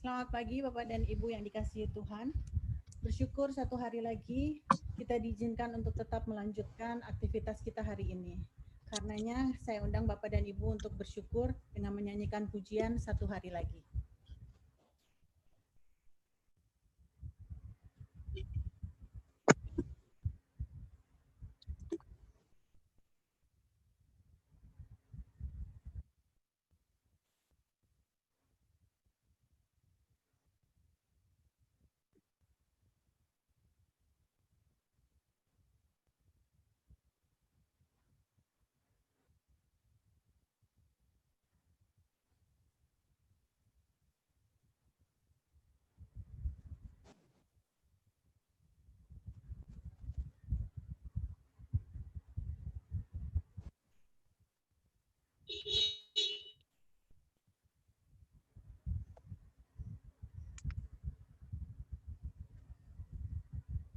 Selamat pagi Bapak dan Ibu yang dikasihi Tuhan. Bersyukur satu hari lagi kita diizinkan untuk tetap melanjutkan aktivitas kita hari ini. Karenanya saya undang Bapak dan Ibu untuk bersyukur dengan menyanyikan pujian satu hari lagi.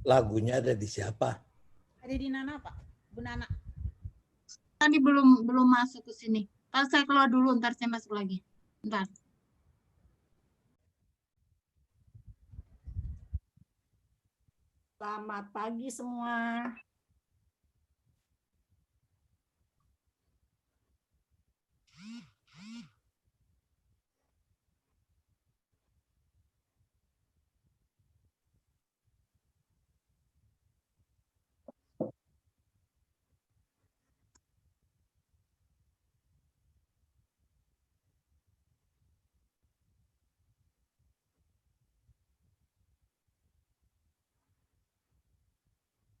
Lagunya ada di siapa? Ada di Nana Pak, Bu Nana. Tadi belum masuk ke sini. Kalau saya keluar dulu, ntar saya masuk lagi. Ntar. Selamat pagi semua.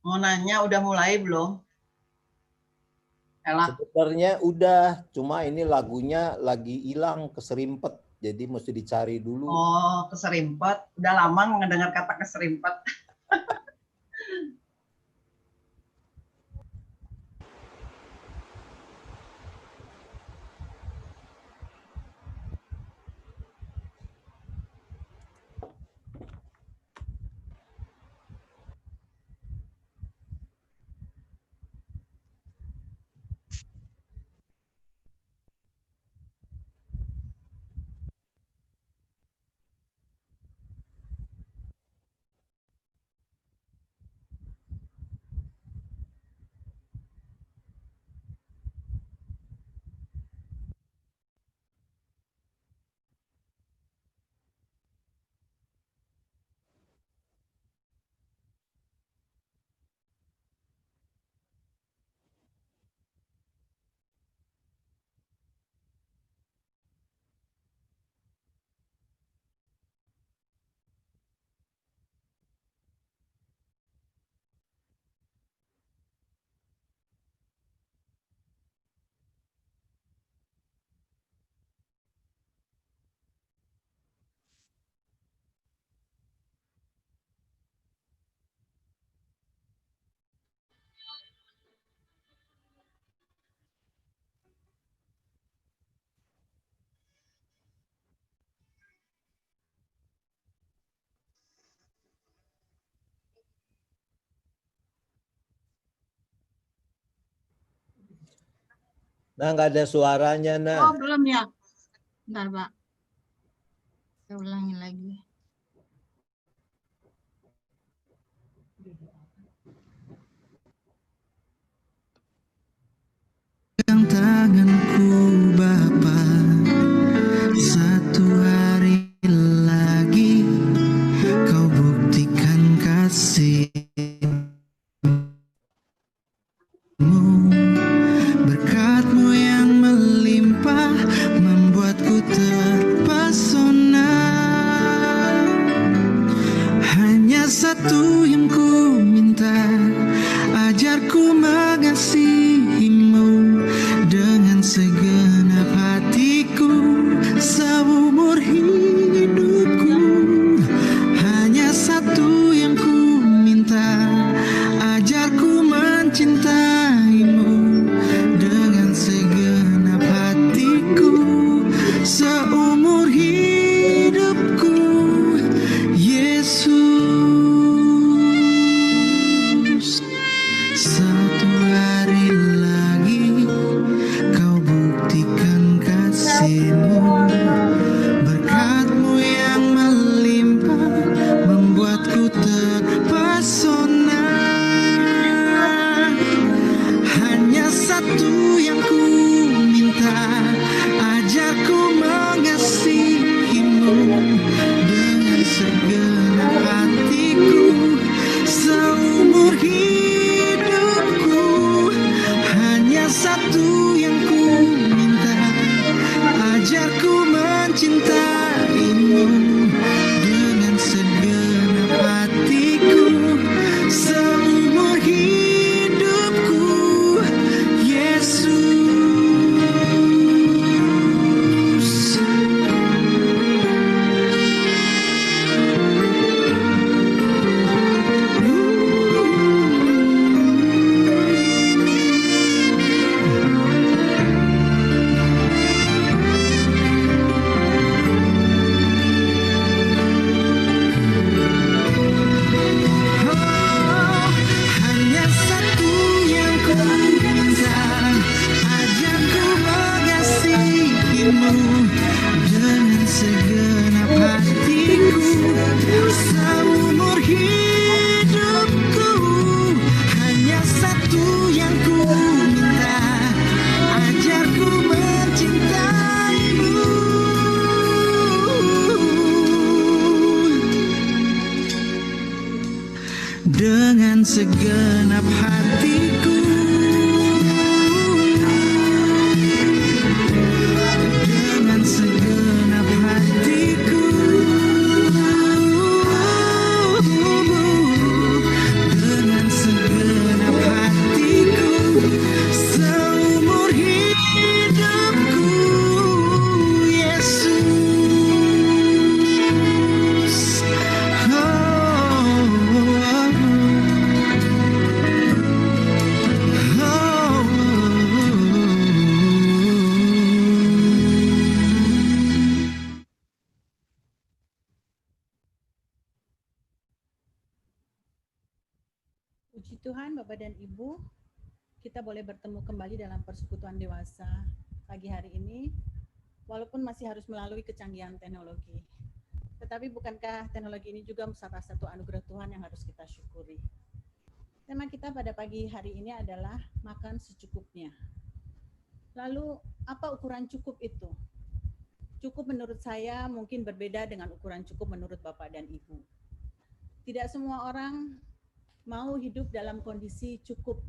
Mau nanya udah mulai belum? Ella. Sebenarnya udah, cuma ini lagunya lagi hilang, keserimpet. Jadi mesti dicari dulu. Oh, keserimpet. Udah lama ngedengar kata keserimpet. Nah, nggak ada suaranya, Nah. Oh, belum ya? Bentar, Pak. Saya ulangi lagi. Pegang tanganku Bapa, satu hari lagi kau buktikan kasih-Mu, berkat-Mu yang melimpah membuatku terpesona. Hanya satu yang ku minta, ajarku mengasihi-Mu dengan segenap hatiku seumur hidupku. Hanya satu yang ku minta, ajarku mencintai-Mu dengan segenap hatiku seumur hidupku. Yesus, satu hari dengan segenap hatiku, dengan segenap hatiku, dengan segenap hatiku, seumur hidupku, Yesus. Puji Tuhan, Bapak dan Ibu, kita boleh bertemu kembali dalam persekutuan dewasa pagi hari ini, walaupun masih harus melalui kecanggihan teknologi. Tetapi bukankah teknologi ini juga salah satu anugerah Tuhan yang harus kita syukuri? Tema kita pada pagi hari ini adalah makan secukupnya. Lalu, apa ukuran cukup itu? Cukup menurut saya mungkin berbeda dengan ukuran cukup menurut Bapak dan Ibu. Tidak semua orang mau hidup dalam kondisi cukup.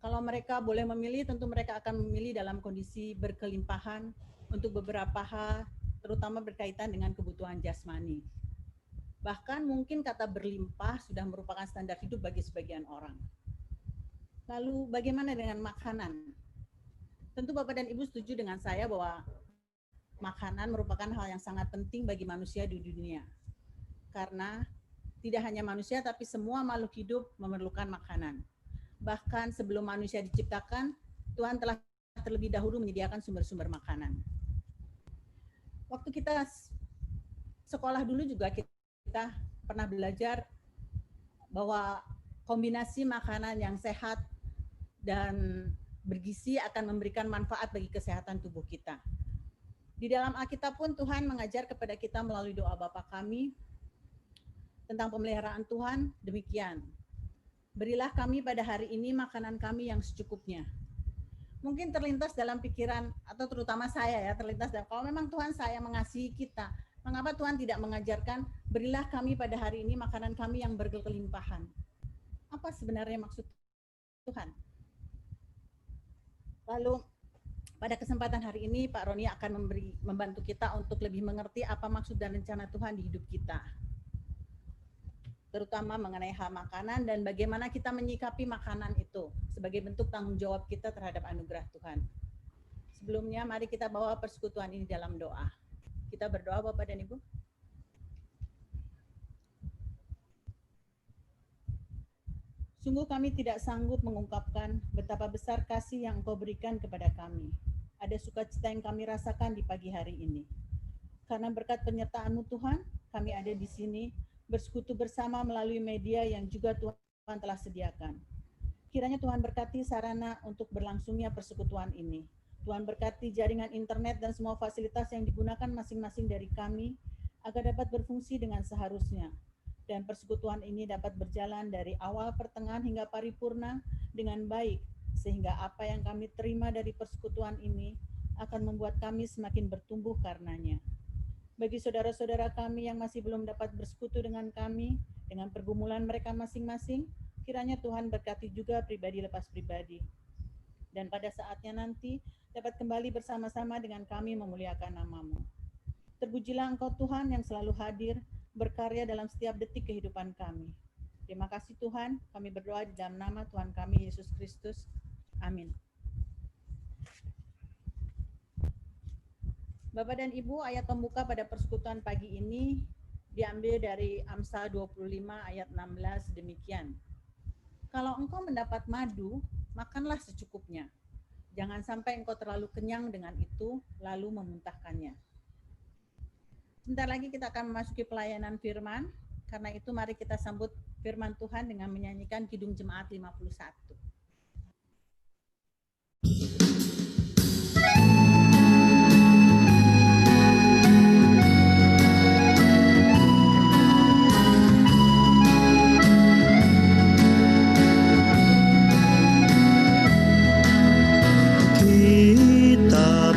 Kalau mereka boleh memilih, tentu mereka akan memilih dalam kondisi berkelimpahan untuk beberapa hal, terutama berkaitan dengan kebutuhan jasmani. Bahkan mungkin kata berlimpah sudah merupakan standar hidup bagi sebagian orang. Lalu bagaimana dengan makanan? Tentu Bapak dan Ibu setuju dengan saya bahwa makanan merupakan hal yang sangat penting bagi manusia di dunia. Karena tidak hanya manusia, tapi semua makhluk hidup memerlukan makanan. Bahkan sebelum manusia diciptakan, Tuhan telah terlebih dahulu menyediakan sumber-sumber makanan. Waktu kita sekolah dulu juga kita pernah belajar bahwa kombinasi makanan yang sehat dan bergizi akan memberikan manfaat bagi kesehatan tubuh kita. Di dalam Alkitab pun Tuhan mengajar kepada kita melalui doa Bapa kami, tentang pemeliharaan Tuhan, demikian. Berilah kami pada hari ini makanan kami yang secukupnya. Mungkin terlintas dalam pikiran, atau terutama saya ya, terlintas dalam, kalau memang Tuhan saya mengasihi kita, mengapa Tuhan tidak mengajarkan, berilah kami pada hari ini makanan kami yang berkelimpahan? Apa sebenarnya maksud Tuhan? Lalu, pada kesempatan hari ini, Pak Roni akan membantu kita untuk lebih mengerti apa maksud dan rencana Tuhan di hidup kita, terutama mengenai hal makanan dan bagaimana kita menyikapi makanan itu sebagai bentuk tanggung jawab kita terhadap anugerah Tuhan. Sebelumnya, mari kita bawa persekutuan ini dalam doa. Kita berdoa Bapak dan Ibu. Sungguh kami tidak sanggup mengungkapkan betapa besar kasih yang Engkau berikan kepada kami. Ada sukacita yang kami rasakan di pagi hari ini. Karena berkat penyertaan-Mu Tuhan, kami ada di sini, bersekutu bersama melalui media yang juga Tuhan telah sediakan. Kiranya Tuhan berkati sarana untuk berlangsungnya persekutuan ini. Tuhan berkati jaringan internet dan semua fasilitas yang digunakan masing-masing dari kami agar dapat berfungsi dengan seharusnya. Dan persekutuan ini dapat berjalan dari awal, pertengahan hingga paripurna dengan baik, sehingga apa yang kami terima dari persekutuan ini akan membuat kami semakin bertumbuh karenanya. Bagi saudara-saudara kami yang masih belum dapat bersekutu dengan kami, dengan pergumulan mereka masing-masing, kiranya Tuhan berkati juga pribadi lepas pribadi. Dan pada saatnya nanti, dapat kembali bersama-sama dengan kami memuliakan nama-Mu. Terpujilah Engkau Tuhan yang selalu hadir, berkarya dalam setiap detik kehidupan kami. Terima kasih Tuhan, kami berdoa di dalam nama Tuhan kami, Yesus Kristus. Amin. Bapak dan Ibu, ayat pembuka pada persekutuan pagi ini diambil dari Amsal 25 ayat 16 demikian. Kalau engkau mendapat madu, makanlah secukupnya. Jangan sampai engkau terlalu kenyang dengan itu, lalu memuntahkannya. Sebentar lagi kita akan memasuki pelayanan firman. Karena itu mari kita sambut firman Tuhan dengan menyanyikan Kidung Jemaat 51.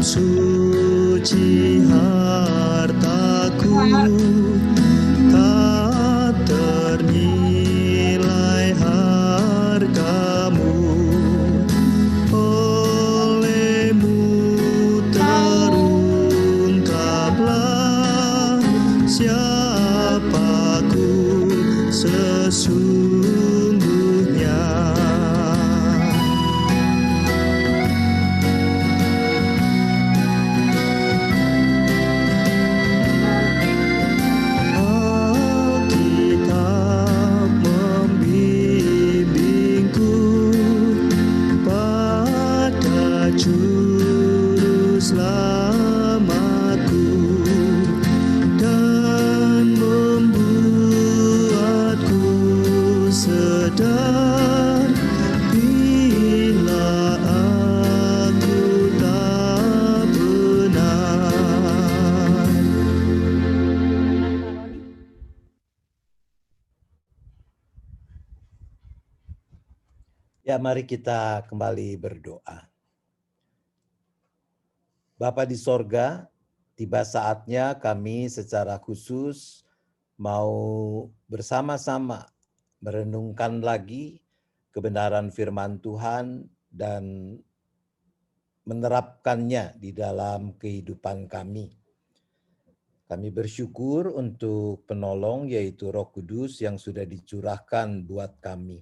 Suci hartaku tak ternilai. sesungguhnya. Alkitab membimbingku pada juru selamatku dan membuatku sadar bila aku tak benar. Ya, mari kita kembali berdoa. Bapa di sorga, tiba saatnya kami secara khusus mau bersama-sama merenungkan lagi kebenaran firman Tuhan dan menerapkannya di dalam kehidupan kami. Kami bersyukur untuk penolong yaitu Roh Kudus yang sudah dicurahkan buat kami.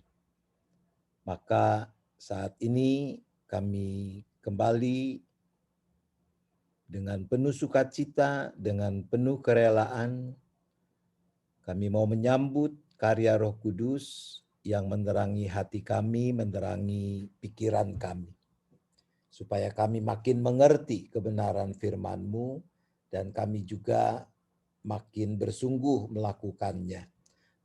Maka saat ini kami kembali dengan penuh sukacita, dengan penuh kerelaan, kami mau menyambut karya Roh Kudus yang menerangi hati kami, menerangi pikiran kami. Supaya kami makin mengerti kebenaran firman-Mu dan kami juga makin bersungguh melakukannya.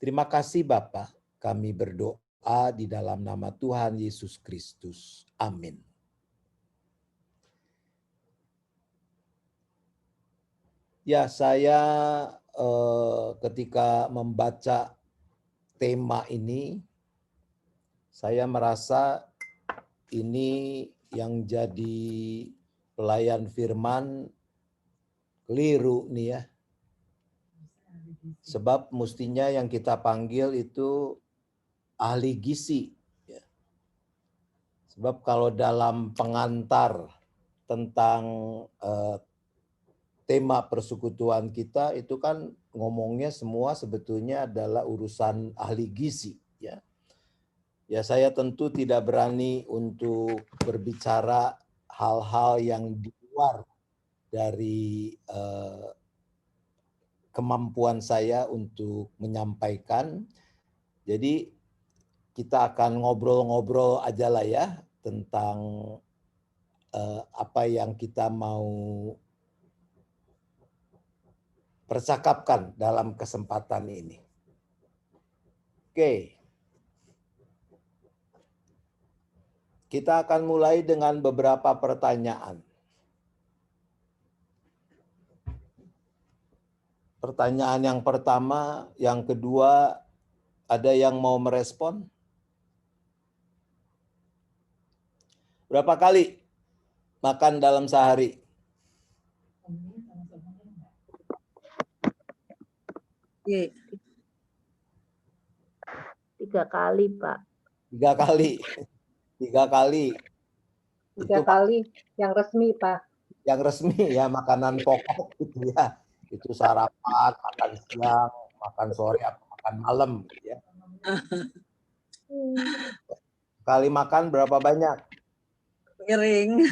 Terima kasih Bapa, kami berdoa di dalam nama Tuhan Yesus Kristus. Amin. Ya, saya ketika membaca tema ini, saya merasa ini yang jadi pelayan firman keliru nih ya. Sebab mestinya yang kita panggil itu ahli gizi. Ya. Sebab kalau dalam pengantar tentang tema persekutuan kita itu kan ngomongnya semua sebetulnya adalah urusan ahli gizi. Ya, ya saya tentu tidak berani untuk berbicara hal-hal yang di luar dari kemampuan saya untuk menyampaikan. Jadi kita akan ngobrol-ngobrol aja lah ya tentang apa yang kita mau percakapkan dalam kesempatan ini. Oke. Kita akan mulai dengan beberapa pertanyaan. Pertanyaan yang pertama, yang kedua, ada yang mau merespon? Berapa kali makan dalam sehari? Tiga kali, Pak. 3 kali. 3 kali. 3 kali yang resmi, Pak. Yang resmi ya, makanan pokok gitu ya. Itu sarapan, makan siang, makan sore, atau makan malam gitu ya. Kali makan berapa banyak? Piring.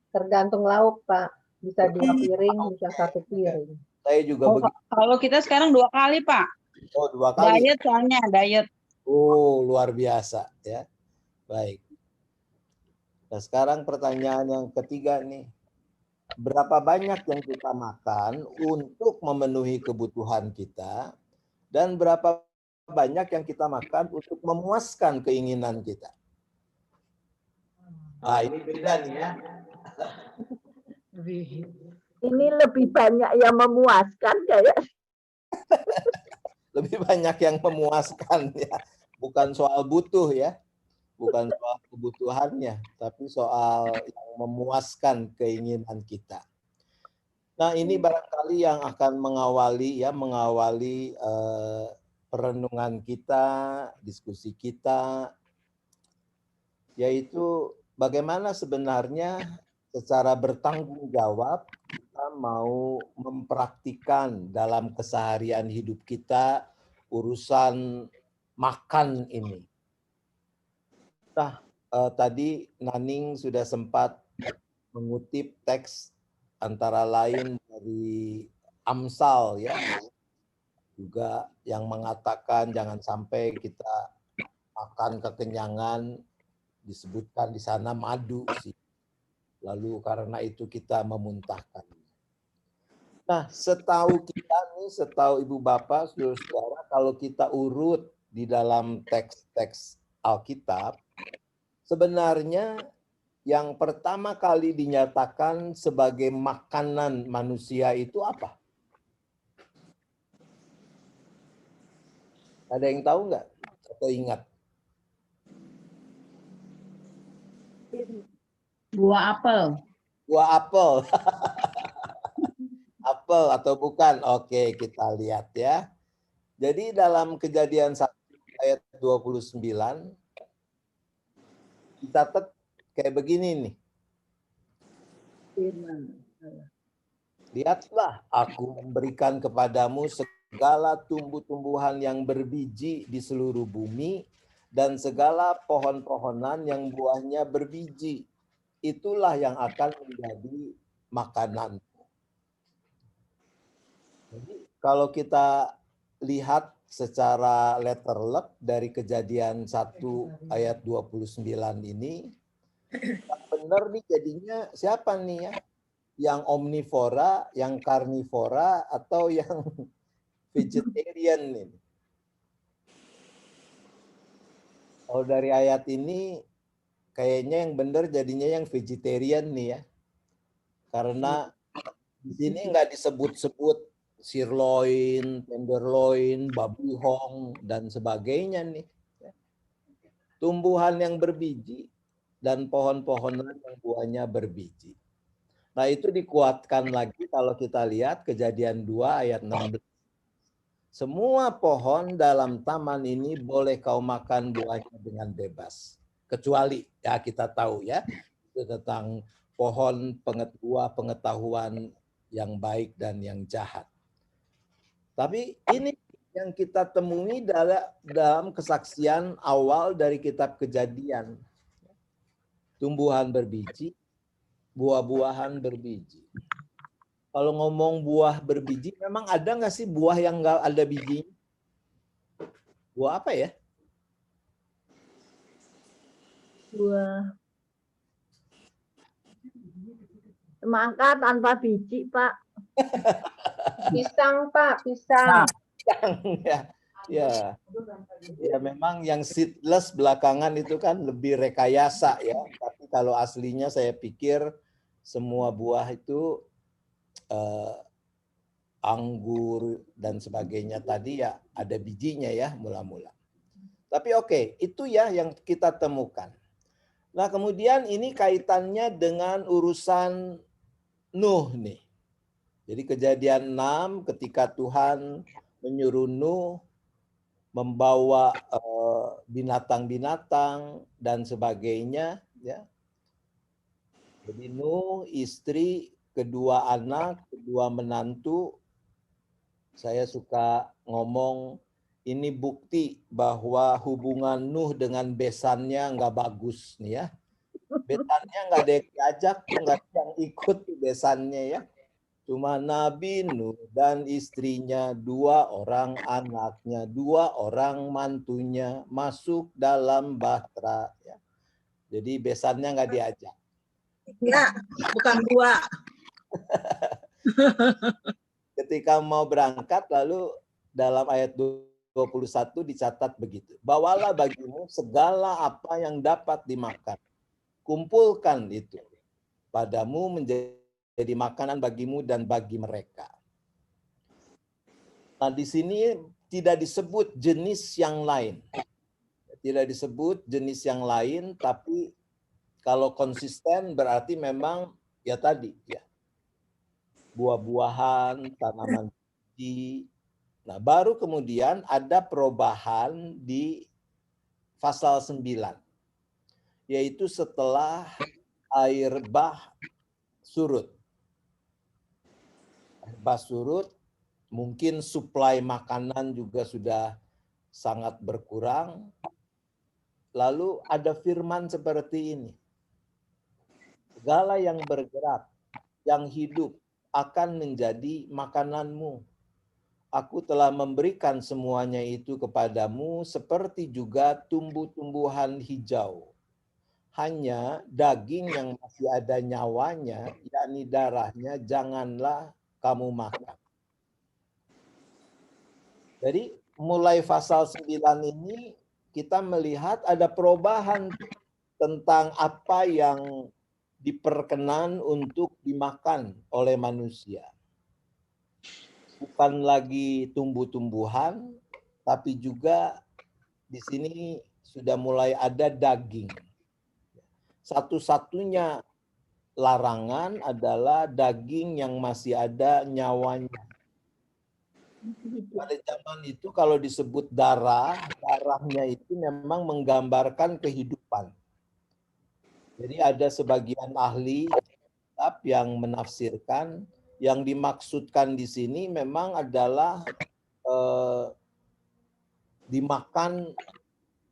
Tergantung lauk, Pak. Bisa 2 piring, bisa 1 piring. Saya juga begitu. Kalau kita sekarang 2 kali, Pak. Oh, 2 kali. Diet soalnya, diet. Oh, luar biasa ya. Baik. Nah, sekarang pertanyaan yang ketiga nih. Berapa banyak yang kita makan untuk memenuhi kebutuhan kita dan berapa banyak yang kita makan untuk memuaskan keinginan kita? Nah, ini beda nih ya. Ini lebih banyak yang memuaskan kayak. Lebih banyak yang memuaskan ya. Bukan soal butuh ya. Bukan soal kebutuhannya, tapi soal yang memuaskan keinginan kita. Nah, ini barangkali yang akan mengawali perenungan kita, diskusi kita, yaitu bagaimana sebenarnya secara bertanggung jawab kita mau mempraktikkan dalam keseharian hidup kita urusan makan ini. Nah, tadi Naning sudah sempat mengutip teks antara lain dari Amsal ya, juga yang mengatakan jangan sampai kita makan kekenyangan, disebutkan di sana madu sih. Lalu karena itu kita memuntahkan. Nah, setahu kita nih, setahu Ibu Bapak, saudara-saudara, kalau kita urut di dalam teks-teks Alkitab, sebenarnya yang pertama kali dinyatakan sebagai makanan manusia itu apa? Ada yang tahu nggak? Atau ingat? Buah apel. Buah apel. Apel atau bukan? Oke, kita lihat ya. Jadi dalam Kejadian 1 ayat 29, dicatat kayak begini nih. Lihatlah, aku memberikan kepadamu segala tumbuh-tumbuhan yang berbiji di seluruh bumi dan segala pohon-pohonan yang buahnya berbiji. Itulah yang akan menjadi makanan. Jadi kalau kita lihat secara letterlek dari Kejadian 1 ayat 29 ini, benar nih jadinya siapa nih ya? Yang omnivora, yang karnivora, atau yang vegetarian nih? Kalau dari ayat ini, kayaknya yang benar jadinya yang vegetarian nih ya. Karena di sini nggak disebut-sebut sirloin, tenderloin, babi hong, dan sebagainya nih. Tumbuhan yang berbiji dan pohon-pohonan yang buahnya berbiji. Nah itu dikuatkan lagi kalau kita lihat Kejadian 2 ayat 16. Semua pohon dalam taman ini boleh kau makan buahnya dengan bebas. Kecuali, ya kita tahu ya, itu tentang pohon pengetahuan yang baik dan yang jahat. Tapi ini yang kita temui dalam kesaksian awal dari kitab Kejadian. Tumbuhan berbiji, buah-buahan berbiji. Kalau ngomong buah berbiji, memang ada nggak sih buah yang nggak ada biji? Buah apa ya? Buah semangka tanpa biji, Pak. Pisang, Pak, pisang. Ya, memang yang seedless belakangan itu kan lebih rekayasa ya. Tapi kalau aslinya saya pikir semua buah itu anggur dan sebagainya tadi ya ada bijinya ya mula-mula. Tapi oke, itu ya yang kita temukan. Nah kemudian ini kaitannya dengan urusan Nuh nih. Jadi Kejadian 6 ketika Tuhan menyuruh Nuh membawa binatang-binatang dan sebagainya ya. Jadi Nuh, istri, kedua anak, kedua menantu. Saya suka ngomong ini bukti bahwa hubungan Nuh dengan besannya nggak bagus nih ya. Besannya nggak ada yang diajak, nggak ada yang ikut besannya ya. Cuma Nabi Nuh dan istrinya, 2 orang anaknya, 2 orang mantunya masuk dalam bahtera. Ya. Jadi besannya nggak diajak. Ya, bukan 2. Ketika mau berangkat, lalu dalam ayat 21 dicatat begitu. Bawalah bagimu segala apa yang dapat dimakan. Kumpulkan itu. Padamu menjadi makanan bagimu dan bagi mereka. Nah, di sini tidak disebut jenis yang lain. Tidak disebut jenis yang lain, tapi kalau konsisten berarti memang ya tadi ya. Buah-buahan, tanaman biji. Nah, baru kemudian ada perubahan di pasal 9. Yaitu setelah air bah surut. Air bah surut, mungkin suplai makanan juga sudah sangat berkurang. Lalu ada firman seperti ini. Segala yang bergerak, yang hidup akan menjadi makananmu. Aku telah memberikan semuanya itu kepadamu seperti juga tumbuh-tumbuhan hijau. Hanya daging yang masih ada nyawanya, yakni darahnya, janganlah kamu makan. Jadi mulai pasal 9 ini kita melihat ada perubahan tentang apa yang diperkenan untuk dimakan oleh manusia. Bukan lagi tumbuh-tumbuhan, tapi juga di sini sudah mulai ada daging. Satu-satunya larangan adalah daging yang masih ada nyawanya. Pada zaman itu kalau disebut darahnya itu memang menggambarkan kehidupan. Jadi ada sebagian ahli kitab yang menafsirkan yang dimaksudkan di sini memang adalah dimakan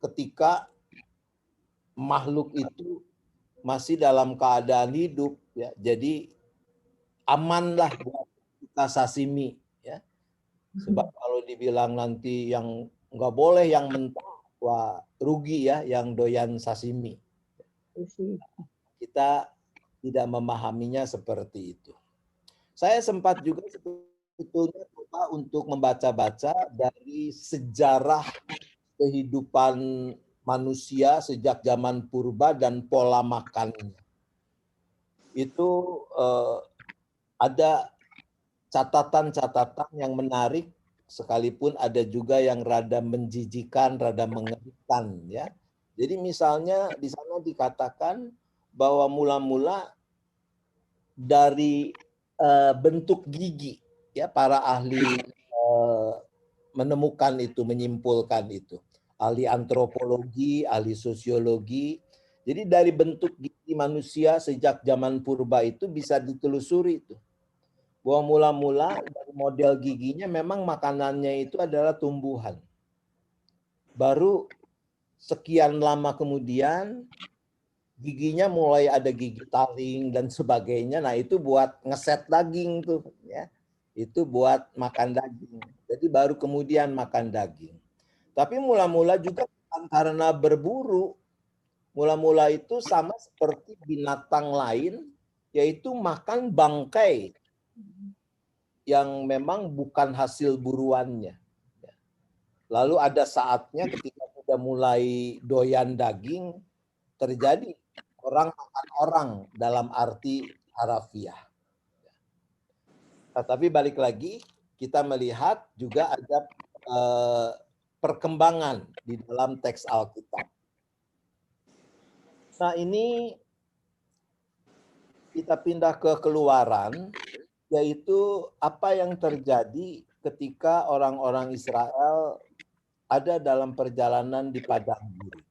ketika makhluk itu masih dalam keadaan hidup, ya. Jadi amanlah buat kita sashimi, ya. Sebab kalau dibilang nanti yang nggak boleh yang mentah, wah rugi ya yang doyan sashimi. Kita tidak memahaminya seperti itu. Saya sempat juga sebetulnya coba untuk membaca-baca dari sejarah kehidupan manusia sejak zaman purba dan pola makannya. Itu ada catatan-catatan yang menarik, sekalipun ada juga yang rada menjijikan, rada mengerikan, ya. Jadi misalnya di sana dikatakan bahwa mula-mula dari bentuk gigi, ya, para ahli menemukan itu, menyimpulkan itu. Ahli antropologi, ahli sosiologi. Jadi dari bentuk gigi manusia sejak zaman purba itu bisa ditelusuri itu. Bahwa mula-mula dari model giginya memang makanannya itu adalah tumbuhan. Baru sekian lama kemudian giginya mulai ada gigi taring dan sebagainya. Nah, itu buat ngeset daging tuh, ya. Itu buat makan daging. Jadi baru kemudian makan daging. Tapi mula-mula juga karena berburu, mula-mula itu sama seperti binatang lain, yaitu makan bangkai yang memang bukan hasil buruannya. Lalu ada saatnya ketika sudah mulai doyan daging, terjadi orang makan orang dalam arti harafiah. Nah, tapi balik lagi, kita melihat juga ada perkembangan di dalam teks Alkitab. Nah, ini kita pindah ke Keluaran, yaitu apa yang terjadi ketika orang-orang Israel ada dalam perjalanan di padang gurun.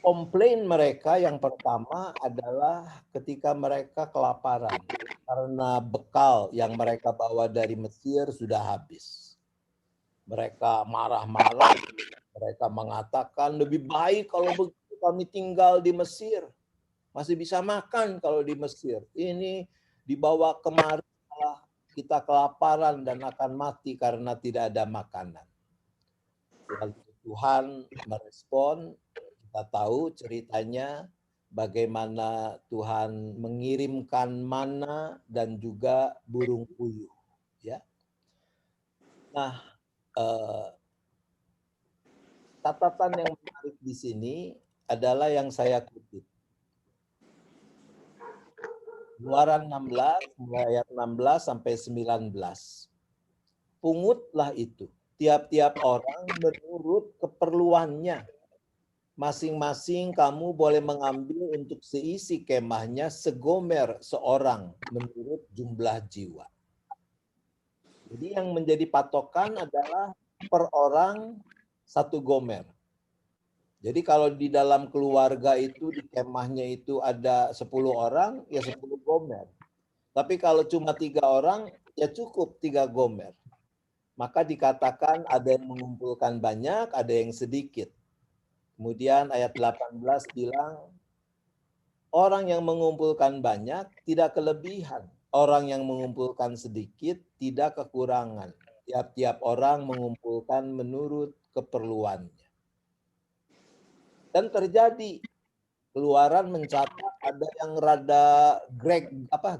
Komplain mereka yang pertama adalah ketika mereka kelaparan karena bekal yang mereka bawa dari Mesir sudah habis. Mereka marah-marah, mereka mengatakan lebih baik kalau begitu kami tinggal di Mesir. Masih bisa makan kalau di Mesir. Ini dibawa kemari kita kelaparan dan akan mati karena tidak ada makanan. Lalu Tuhan merespon. Kita tahu ceritanya bagaimana Tuhan mengirimkan mana dan juga burung puyuh, ya. Nah, catatan yang menarik di sini adalah yang saya kutip. Keluaran 16, mulai ayat 16 sampai 19. Pungutlah itu, tiap-tiap orang menurut keperluannya. Masing-masing kamu boleh mengambil untuk seisi kemahnya segomer seorang menurut jumlah jiwa. Jadi yang menjadi patokan adalah per orang satu gomer. Jadi kalau di dalam keluarga itu, di kemahnya itu ada 10 orang, ya 10 gomer. Tapi kalau cuma 3 orang, ya cukup 3 gomer. maka dikatakan ada yang mengumpulkan banyak, ada yang sedikit. Kemudian ayat 18 bilang, orang yang mengumpulkan banyak tidak kelebihan. Orang yang mengumpulkan sedikit tidak kekurangan. Tiap-tiap orang mengumpulkan menurut keperluannya. Dan terjadi, Keluaran mencatat ada yang rada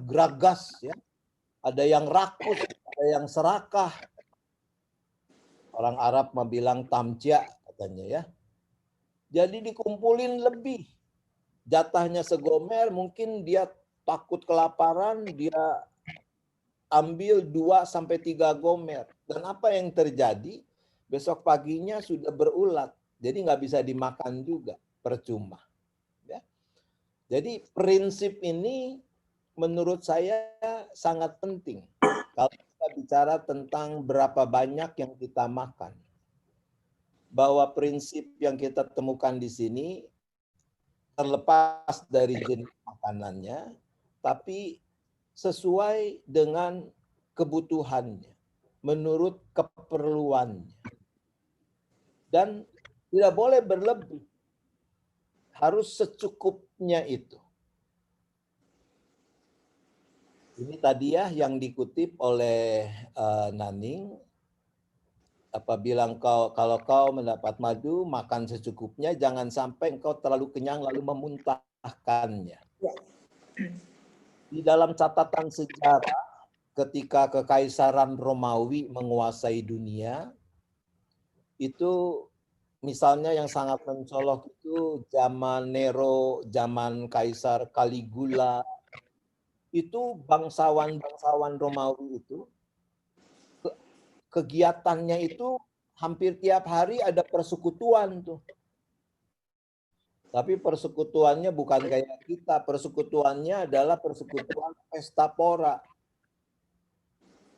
geragas, ya. Ada yang rakus, ada yang serakah. Orang Arab bilang tamja katanya, ya. Jadi dikumpulin lebih. Jatahnya segomer, mungkin dia takut kelaparan, dia ambil 2-3 gomer. Dan apa yang terjadi? Besok paginya sudah berulat. Jadi nggak bisa dimakan juga, percuma. Ya. Jadi prinsip ini menurut saya sangat penting. Kalau kita bicara tentang berapa banyak yang kita makan. Bahwa prinsip yang kita temukan di sini terlepas dari jenis makanannya, tapi sesuai dengan kebutuhannya, menurut keperluannya. Dan tidak boleh berlebih. Harus secukupnya itu. Ini tadi ya yang dikutip oleh Naning. Apa bilang kalau kau mendapat madu, makan secukupnya, jangan sampai engkau terlalu kenyang lalu memuntahkannya. Di dalam catatan sejarah, ketika Kekaisaran Romawi menguasai dunia, itu misalnya yang sangat mencolok itu zaman Nero, zaman Kaisar Caligula, itu bangsawan-bangsawan Romawi itu, kegiatannya itu hampir tiap hari ada persekutuan tuh. Tapi persekutuannya bukan kayak kita, persekutuannya adalah persekutuan pesta pora.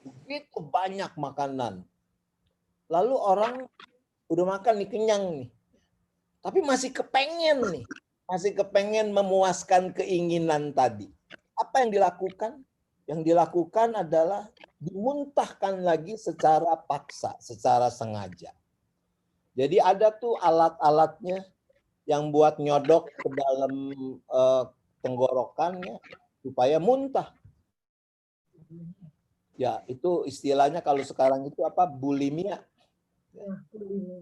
Begitu banyak makanan. Lalu orang udah makan nih, kenyang nih. Tapi masih kepengen nih. Masih kepengen memuaskan keinginan tadi. Apa yang dilakukan? Yang dilakukan adalah dimuntahkan lagi secara paksa, secara sengaja. Jadi ada tuh alat-alatnya yang buat nyodok ke dalam tenggorokannya supaya muntah. Ya, itu istilahnya kalau sekarang itu apa? Bulimia.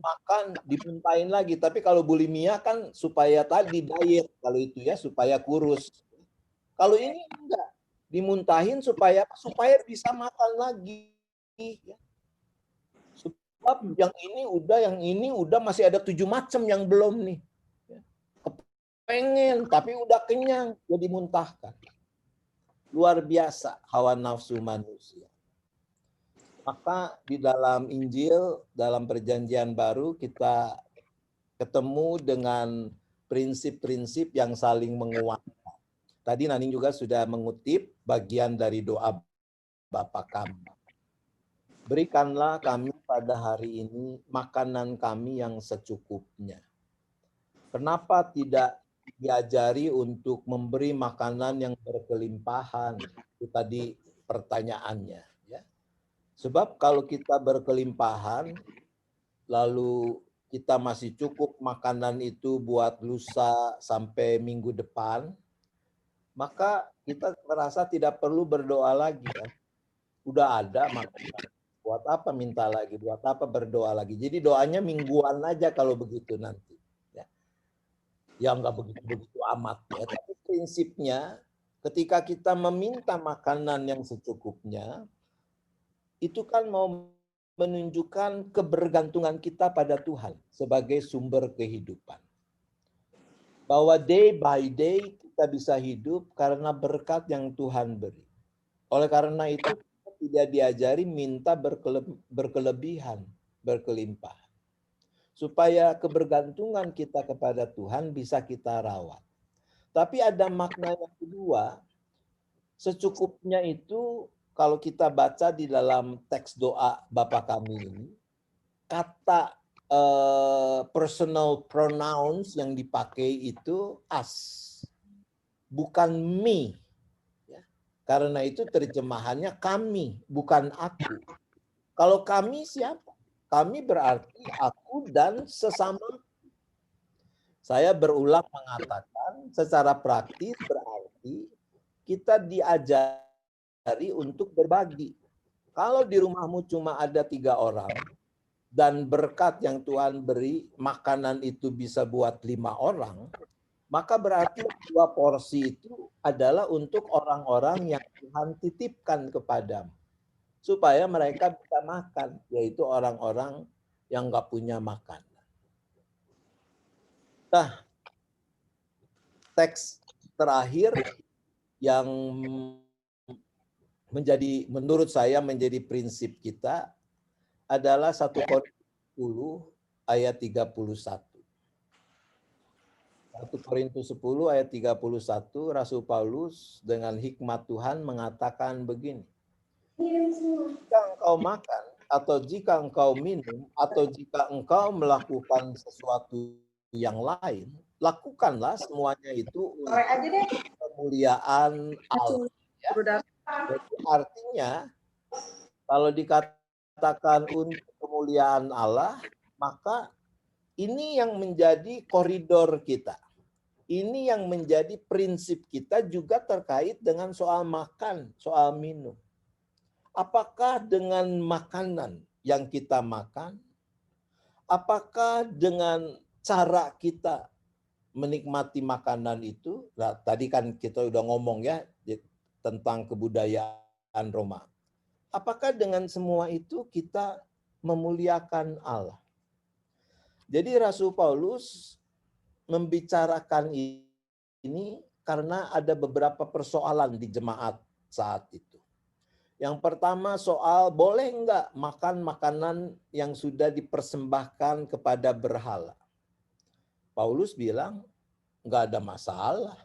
Makan dimuntahin lagi, tapi kalau bulimia kan supaya tadi diet, kalau itu ya supaya kurus. Kalau ini enggak, dimuntahin supaya bisa makan lagi. Sebab yang ini udah masih ada 7 macam yang belum nih. Kepengen tapi udah kenyang, jadi muntahkan. Luar biasa hawa nafsu manusia. Maka di dalam Injil, dalam Perjanjian Baru kita ketemu dengan prinsip-prinsip yang saling menguatkan. Tadi Naning juga sudah mengutip bagian dari doa Bapa kami. Berikanlah kami pada hari ini makanan kami yang secukupnya. Kenapa tidak diajari untuk memberi makanan yang berkelimpahan? Itu tadi pertanyaannya. Ya. Sebab kalau kita berkelimpahan, lalu kita masih cukup makanan itu buat lusa sampai minggu depan, maka kita merasa tidak perlu berdoa lagi. Kan? Udah ada makanan. Buat apa minta lagi? Buat apa berdoa lagi? Jadi doanya mingguan aja kalau begitu nanti. Ya nggak begitu amat. Ya. Tapi prinsipnya ketika kita meminta makanan yang secukupnya, itu kan mau menunjukkan kebergantungan kita pada Tuhan sebagai sumber kehidupan. Bahwa day by day kita bisa hidup karena berkat yang Tuhan beri. Oleh karena itu kita tidak diajari minta berkelebihan, berkelimpahan. Supaya kebergantungan kita kepada Tuhan bisa kita rawat. Tapi ada makna yang kedua, secukupnya itu kalau kita baca di dalam teks doa Bapa kami ini, kata personal pronouns yang dipakai itu us, bukan me. Ya. Karena itu terjemahannya kami, bukan aku. Kalau kami siapa? Kami berarti aku dan sesama. Saya berulang mengatakan secara praktis berarti kita diajari untuk berbagi. Kalau di rumahmu cuma ada 3 orang dan berkat yang Tuhan beri, makanan itu bisa buat 5 orang, maka berarti 2 porsi itu adalah untuk orang-orang yang Tuhan titipkan kepadamu. Supaya mereka bisa makan, yaitu orang-orang yang nggak punya makan. Nah, teks terakhir yang menurut saya menjadi prinsip kita adalah 1 Korintus 10 ayat 31. 1 Korintus 10 ayat 31, Rasul Paulus dengan hikmat Tuhan mengatakan begini. Jika engkau makan, atau jika engkau minum, atau jika engkau melakukan sesuatu yang lain, lakukanlah semuanya itu untuk kemuliaan Allah. Ya. Jadi artinya, kalau dikatakan untuk kemuliaan Allah, maka ini yang menjadi koridor kita. Ini yang menjadi prinsip kita juga terkait dengan soal makan, soal minum. Apakah dengan makanan yang kita makan, apakah dengan cara kita menikmati makanan itu, nah, tadi kan kita udah ngomong ya tentang kebudayaan Roma. Apakah dengan semua itu kita memuliakan Allah? Jadi Rasul Paulus membicarakan ini karena ada beberapa persoalan di jemaat saat itu. Yang pertama soal boleh enggak makan makanan yang sudah dipersembahkan kepada berhala. Paulus bilang enggak ada masalah.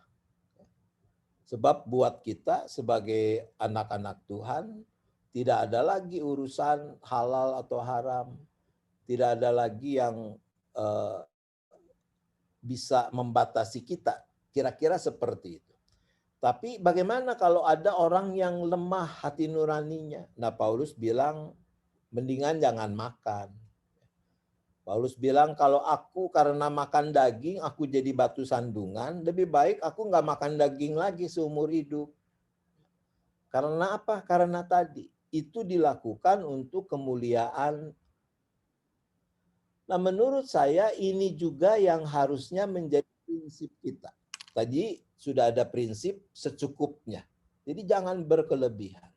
Sebab buat kita sebagai anak-anak Tuhan tidak ada lagi urusan halal atau haram. Tidak ada lagi yang bisa membatasi kita. Kira-kira seperti itu. Tapi bagaimana kalau ada orang yang lemah hati nuraninya? Nah, Paulus bilang mendingan jangan makan. Paulus bilang kalau aku karena makan daging aku jadi batu sandungan, lebih baik aku nggak makan daging lagi seumur hidup. Karena apa? Karena tadi itu dilakukan untuk kemuliaan. Nah, menurut saya ini juga yang harusnya menjadi prinsip kita. Tadi sudah ada prinsip secukupnya. Jadi jangan berkelebihan.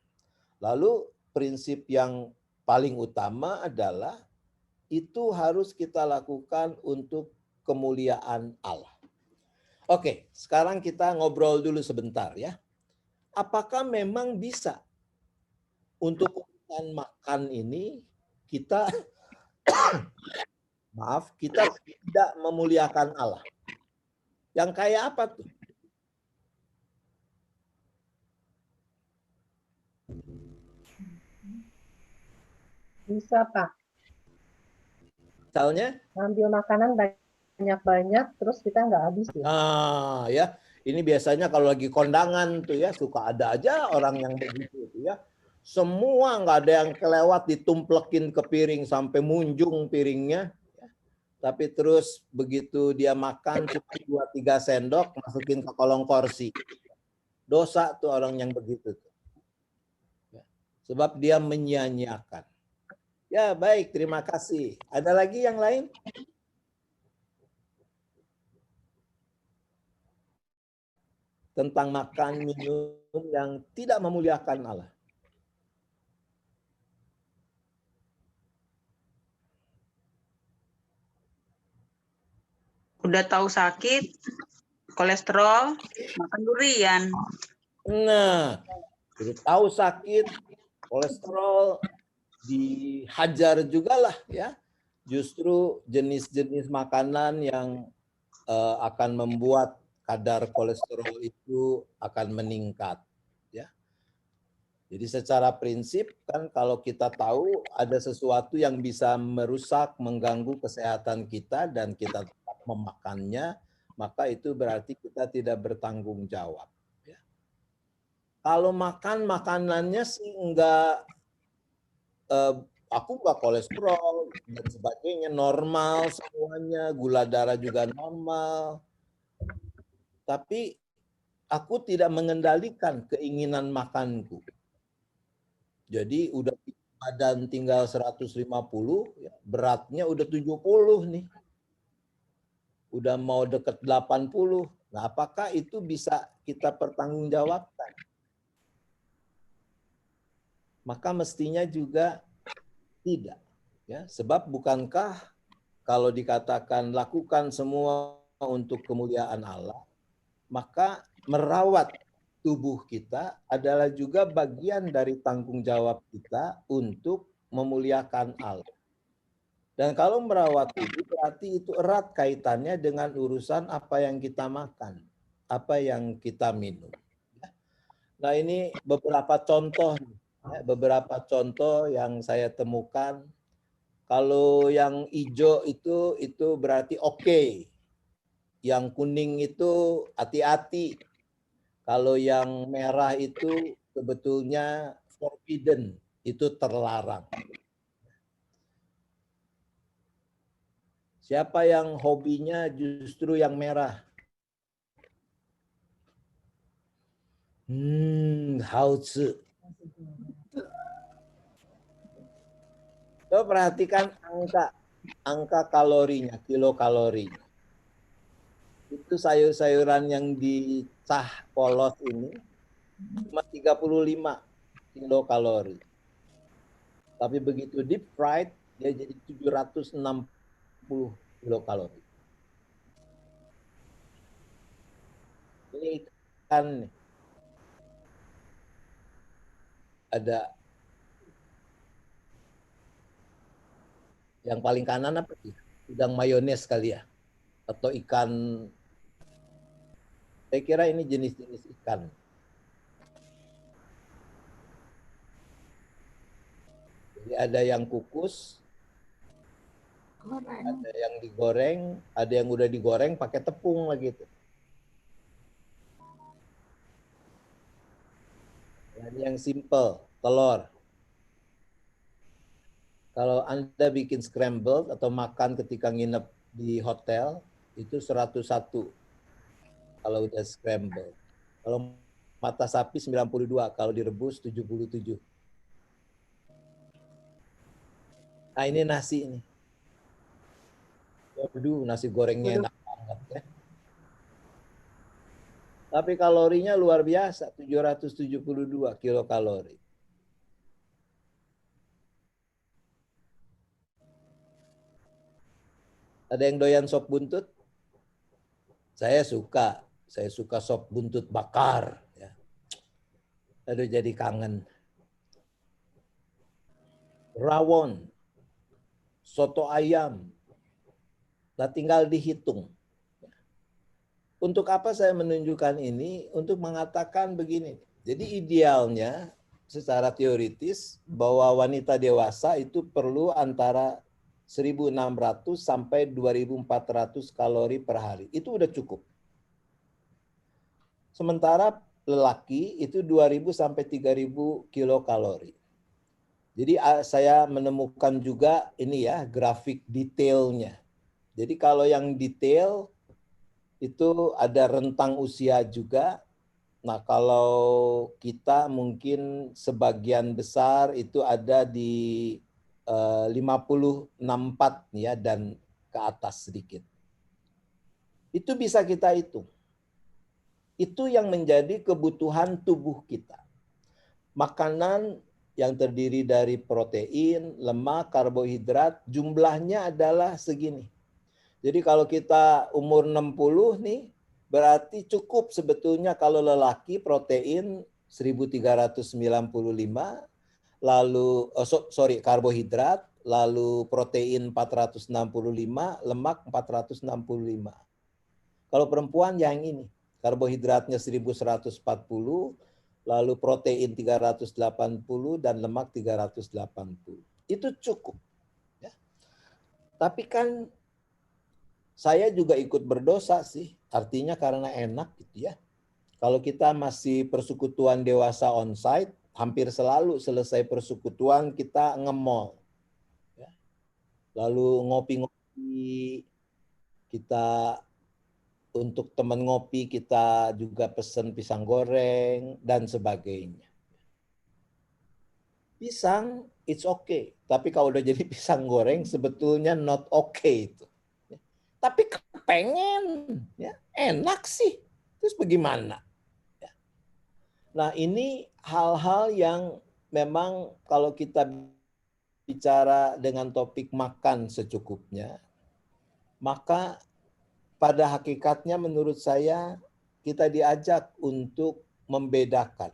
Lalu prinsip yang paling utama adalah itu harus kita lakukan untuk kemuliaan Allah. Oke, sekarang kita ngobrol dulu sebentar ya. Apakah memang bisa untuk urusan makan ini kita kita tidak memuliakan Allah? Yang kayak apa tuh? Bisa, Pak. Misalnya? Ngambil makanan banyak-banyak, terus kita nggak habis ya. Ah, ya. Ini biasanya kalau lagi kondangan tuh ya, suka ada aja orang yang begitu tuh ya. Semua nggak ada yang kelewat ditumplekin ke piring sampai munjung piringnya. Tapi terus begitu dia makan cuma 2-3 sendok masukin ke kolong kursi. Dosa tuh orang yang begitu tuh. Sebab dia menyia-nyiakan. Ya baik, terima kasih. Ada lagi yang lain? Tentang makan minum yang tidak memuliakan Allah. Udah tahu sakit, kolesterol, makan durian. Nah, udah tahu sakit, kolesterol, dihajar juga lah ya. Justru jenis-jenis makanan yang akan membuat kadar kolesterol itu akan meningkat. Ya. Jadi secara prinsip kan kalau kita tahu ada sesuatu yang bisa merusak, mengganggu kesehatan kita dan kita memakannya, maka itu berarti kita tidak bertanggung jawab. Ya. Kalau makan makanannya sih enggak aku nggak kolesterol dan sebagainya, normal semuanya, gula darah juga normal. Tapi aku tidak mengendalikan keinginan makanku. Jadi udah badan tinggal 150, ya, beratnya udah 70 nih. Udah mau deket 80. Nah, apakah itu bisa kita pertanggungjawabkan? Maka mestinya juga tidak. Ya, sebab bukankah kalau dikatakan lakukan semua untuk kemuliaan Allah, maka merawat tubuh kita adalah juga bagian dari tanggung jawab kita untuk memuliakan Allah. Dan kalau merawat tubuh berarti itu erat kaitannya dengan urusan apa yang kita makan, apa yang kita minum. Nah, ini beberapa contoh yang saya temukan. Kalau yang hijau itu berarti oke. Yang kuning itu hati-hati. Kalau yang merah itu sebetulnya forbidden, itu terlarang. Siapa yang hobinya justru yang merah? Haozi. Coba perhatikan angka kalorinya, kilokalorinya. Itu sayur-sayuran yang dicah polos ini cuma 35 kilokalori. Tapi begitu deep fried dia jadi 760 kilokalori. Ini ikan nih. Ada yang paling kanan apa sih? Udang mayones kali ya? Atau ikan, saya kira ini jenis-jenis ikan. Jadi ada yang kukus, ada yang digoreng, ada yang udah digoreng pakai tepung lagi tuh. Ada yang simple, telur. Kalau Anda bikin scrambled atau makan ketika nginep di hotel, itu 101 kalau udah scrambled. Kalau mata sapi 92, kalau direbus 77. Nah, ini nasi ini. Waduh, nasi gorengnya enak banget ya. Tapi kalorinya luar biasa, 772 kilokalori. Ada yang doyan sop buntut? Saya suka sop buntut bakar. Ya. Aduh, jadi kangen. Rawon, soto ayam, nah tinggal dihitung. Untuk apa saya menunjukkan ini? Untuk mengatakan begini. Jadi idealnya secara teoritis bahwa wanita dewasa itu perlu antara 1.600 sampai 2.400 kalori per hari. Itu udah cukup. Sementara lelaki itu 2.000 sampai 3.000 kilokalori. Jadi saya menemukan juga ini ya grafik detailnya. Jadi kalau yang detail itu ada rentang usia juga. Nah, kalau kita mungkin sebagian besar itu ada di 54 ya dan ke atas sedikit. Itu bisa kita hitung. Itu yang menjadi kebutuhan tubuh kita. Makanan yang terdiri dari protein, lemak, karbohidrat, jumlahnya adalah segini. Jadi kalau kita umur 60 nih, berarti cukup sebetulnya kalau lelaki protein 1.395, lalu karbohidrat, lalu protein 465, lemak 465. Kalau perempuan yang ini, karbohidratnya 1.140, lalu protein 380 dan lemak 380. Itu cukup. Ya. Tapi kan saya juga ikut berdosa sih, artinya karena enak gitu ya. Kalau kita masih persekutuan dewasa onsite, hampir selalu selesai persekutuan kita nge-mall. lalu ngopi-ngopi, kita untuk teman ngopi kita juga pesen pisang goreng dan sebagainya. Pisang it's okay, tapi kalau udah jadi pisang goreng sebetulnya not okay itu. Tapi pengen, ya enak sih. Terus bagaimana? Nah ini hal-hal yang memang kalau kita bicara dengan topik makan secukupnya, maka pada hakikatnya menurut saya kita diajak untuk membedakan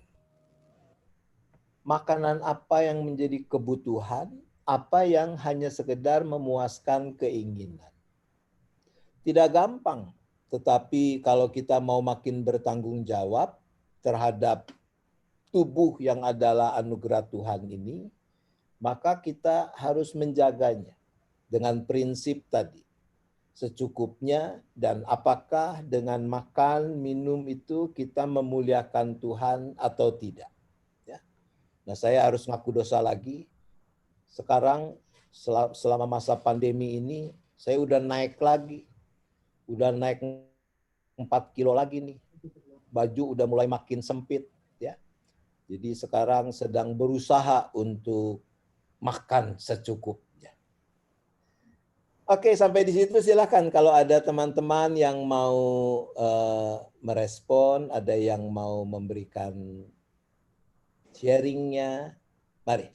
makanan apa yang menjadi kebutuhan, apa yang hanya sekedar memuaskan keinginan. Tidak gampang, tetapi kalau kita mau makin bertanggung jawab terhadap tubuh yang adalah anugerah Tuhan ini, maka kita harus menjaganya dengan prinsip tadi. Secukupnya, dan apakah dengan makan, minum itu kita memuliakan Tuhan atau tidak. Ya. Nah, saya harus ngaku dosa lagi. Sekarang selama masa pandemi ini, saya udah naik lagi. Udah naik 4 kilo lagi nih. Baju udah mulai makin sempit. Ya. Jadi sekarang sedang berusaha untuk makan secukupnya. Oke, sampai di situ silakan kalau ada teman-teman yang mau merespon, ada yang mau memberikan sharingnya, mari.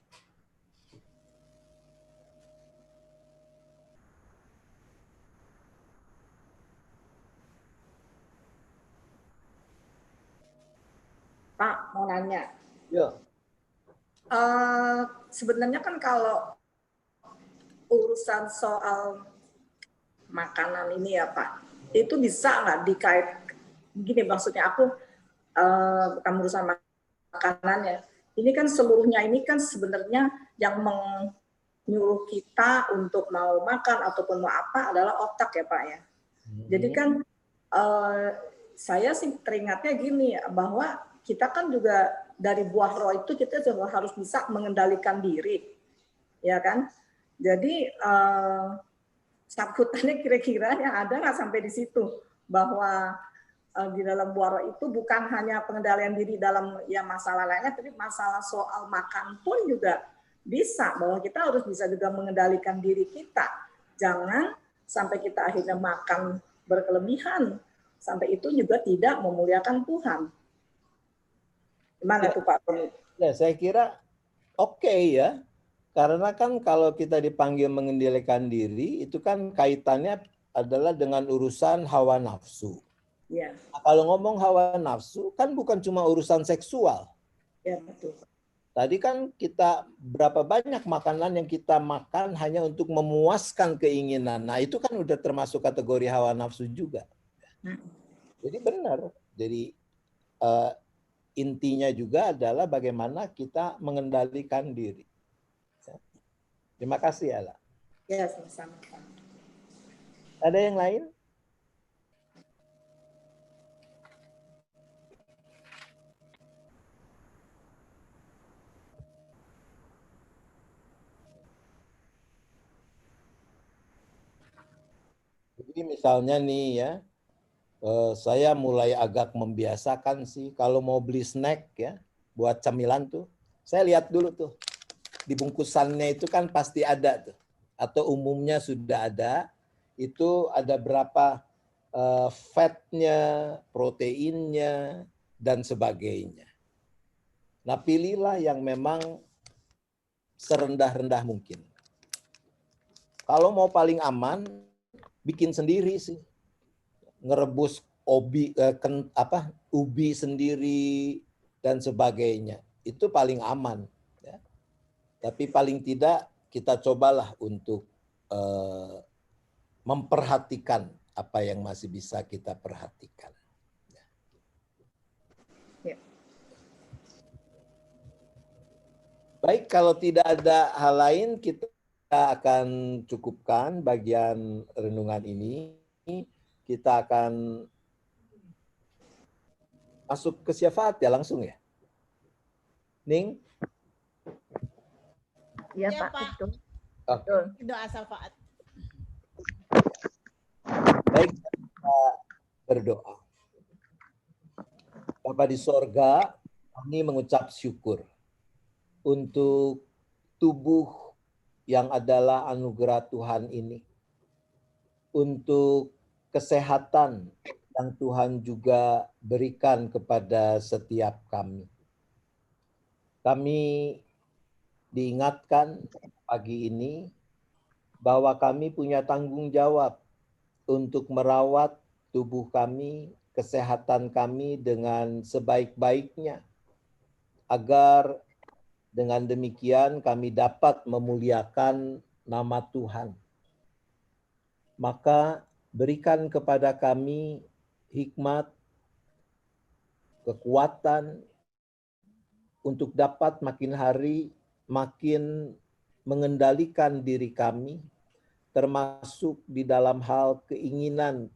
Pak, mau nanya. Yuk. Sebenarnya kan kalau urusan soal makanan ini ya Pak, itu bisa nggak dikait, gini maksudnya aku, bukan urusan makanannya, ini kan seluruhnya ini kan sebenarnya yang menyuruh kita untuk mau makan ataupun mau apa adalah otak ya Pak ya. Jadi kan saya sih teringatnya gini, bahwa kita kan juga dari buah roh itu kita juga harus bisa mengendalikan diri, ya kan? Jadi sakutannya kira-kira yang ada nggak sampai di situ, bahwa di dalam buah roh itu bukan hanya pengendalian diri dalam ya masalah lainnya, tapi masalah soal makan pun juga bisa, bahwa kita harus bisa juga mengendalikan diri kita. Jangan sampai kita akhirnya makan berkelebihan, sampai itu juga tidak memuliakan Tuhan. Gimana tuh Pak? Ya, saya kira oke ya. Karena kan kalau kita dipanggil mengendalikan diri, itu kan kaitannya adalah dengan urusan hawa nafsu. Ya. Nah, kalau ngomong hawa nafsu, kan bukan cuma urusan seksual. Ya, betul. Tadi kan kita berapa banyak makanan yang kita makan hanya untuk memuaskan keinginan. Nah, itu kan udah termasuk kategori hawa nafsu juga. Jadi benar. Jadi intinya juga adalah bagaimana kita mengendalikan diri. Terima kasih, Ala. Ya, sama-sama. Ada yang lain? Jadi misalnya nih ya, saya mulai agak membiasakan sih kalau mau beli snack ya, buat camilan tuh, saya lihat dulu tuh. Di bungkusannya itu kan pasti ada tuh, atau umumnya sudah ada, itu ada berapa fatnya, proteinnya, dan sebagainya. Nah pilihlah yang memang serendah-rendah mungkin. Kalau mau paling aman, bikin sendiri sih. Ngerebus ubi sendiri, dan sebagainya. Itu paling aman. Tapi paling tidak kita cobalah untuk memperhatikan apa yang masih bisa kita perhatikan. Ya. Baik, kalau tidak ada hal lain, kita akan cukupkan bagian renungan ini. Kita akan masuk ke syafaat ya langsung ya. Ning? Iya Pak, betul. Oke. Doa syafaat. Baik, kita berdoa. Bapa di sorga, kami mengucap syukur untuk tubuh yang adalah anugerah Tuhan ini, untuk kesehatan yang Tuhan juga berikan kepada setiap kami. Kami diingatkan pagi ini bahwa kami punya tanggung jawab untuk merawat tubuh kami, kesehatan kami dengan sebaik-baiknya, agar dengan demikian kami dapat memuliakan nama Tuhan. Maka berikan kepada kami hikmat, kekuatan untuk dapat makin hari makin mengendalikan diri kami, termasuk di dalam hal keinginan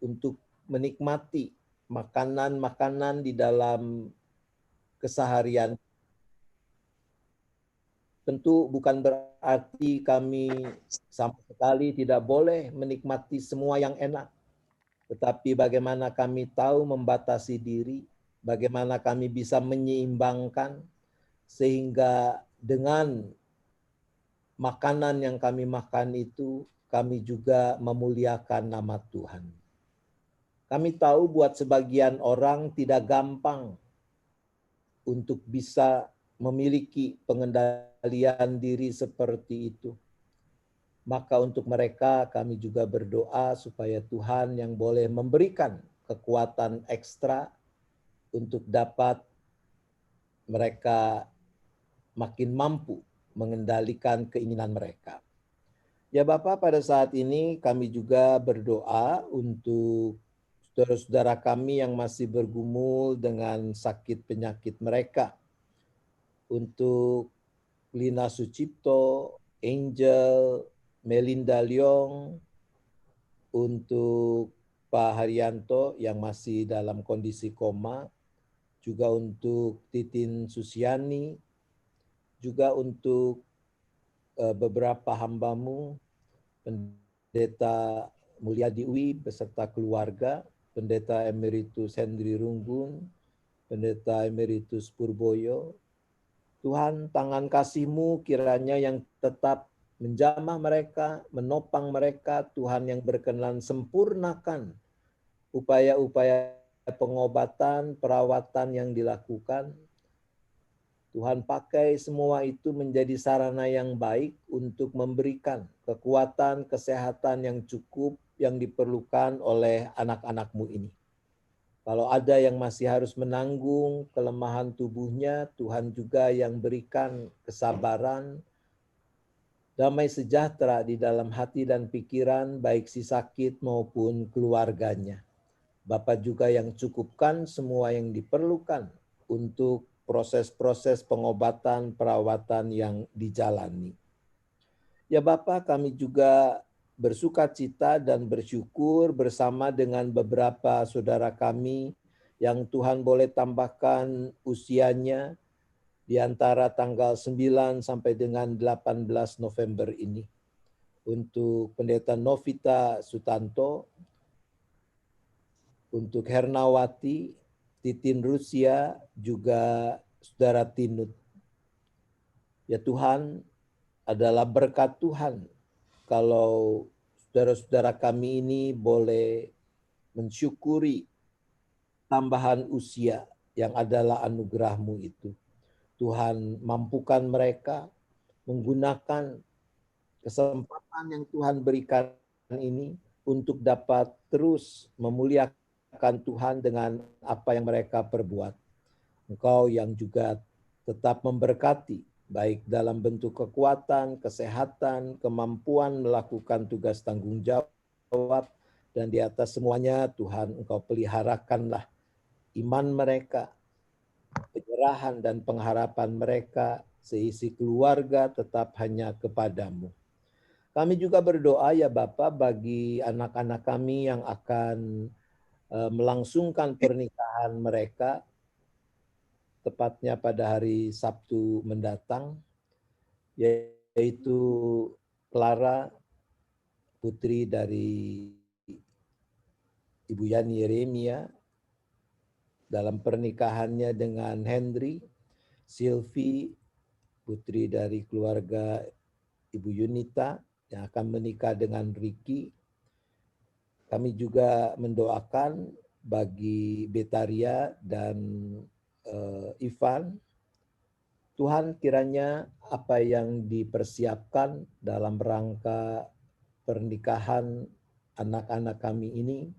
untuk menikmati makanan-makanan di dalam keseharian. Tentu bukan berarti kami sama sekali tidak boleh menikmati semua yang enak. Tetapi bagaimana kami tahu membatasi diri, bagaimana kami bisa menyeimbangkan, sehingga dengan makanan yang kami makan itu, kami juga memuliakan nama Tuhan. Kami tahu buat sebagian orang tidak gampang untuk bisa memiliki pengendalian diri seperti itu. Maka untuk mereka kami juga berdoa supaya Tuhan yang boleh memberikan kekuatan ekstra untuk dapat mereka makin mampu mengendalikan keinginan mereka. Ya Bapak, pada saat ini kami juga berdoa untuk saudara-saudara kami yang masih bergumul dengan sakit penyakit mereka. Untuk Lina Sucipto, Angel, Melinda Leong, untuk Pak Haryanto yang masih dalam kondisi koma, juga untuk Titin Susiani, juga untuk beberapa hambamu, Pendeta Mulyadi Uwi beserta keluarga, Pendeta Emeritus Hendri Runggun, Pendeta Emeritus Purboyo. Tuhan, tangan kasih-Mu kiranya yang tetap menjamah mereka, menopang mereka, Tuhan yang berkenan sempurnakan upaya-upaya pengobatan, perawatan yang dilakukan. Tuhan pakai semua itu menjadi sarana yang baik untuk memberikan kekuatan, kesehatan yang cukup yang diperlukan oleh anak-anak-Mu ini. Kalau ada yang masih harus menanggung kelemahan tubuhnya, Tuhan juga yang berikan kesabaran, damai sejahtera di dalam hati dan pikiran, baik si sakit maupun keluarganya. Bapa juga yang cukupkan semua yang diperlukan untuk proses-proses pengobatan, perawatan yang dijalani. Ya Bapa, kami juga bersuka cita dan bersyukur bersama dengan beberapa saudara kami yang Tuhan boleh tambahkan usianya di antara tanggal 9 sampai dengan 18 November ini. Untuk Pendeta Novita Sutanto, untuk Hernawati, Titin Rusia, juga Saudara Tinut. Ya Tuhan, adalah berkat Tuhan kalau saudara-saudara kami ini boleh mensyukuri tambahan usia yang adalah anugerah-Mu itu. Tuhan mampukan mereka menggunakan kesempatan yang Tuhan berikan ini untuk dapat terus memuliakan Tuhan dengan apa yang mereka perbuat. Engkau yang juga tetap memberkati, baik dalam bentuk kekuatan, kesehatan, kemampuan melakukan tugas tanggung jawab, dan di atas semuanya Tuhan Engkau peliharakanlah iman mereka, penyerahan dan pengharapan mereka, seisi keluarga tetap hanya kepadamu. Kami juga berdoa ya Bapa bagi anak-anak kami yang akan melangsungkan pernikahan mereka, tepatnya pada hari Sabtu mendatang, yaitu Clara, putri dari Ibu Yani Yeremia, dalam pernikahannya dengan Henry. Sylvie, putri dari keluarga Ibu Yunita yang akan menikah dengan Ricky. Kami juga mendoakan bagi Betaria dan Ivan. Tuhan, kiranya apa yang dipersiapkan dalam rangka pernikahan anak-anak kami ini,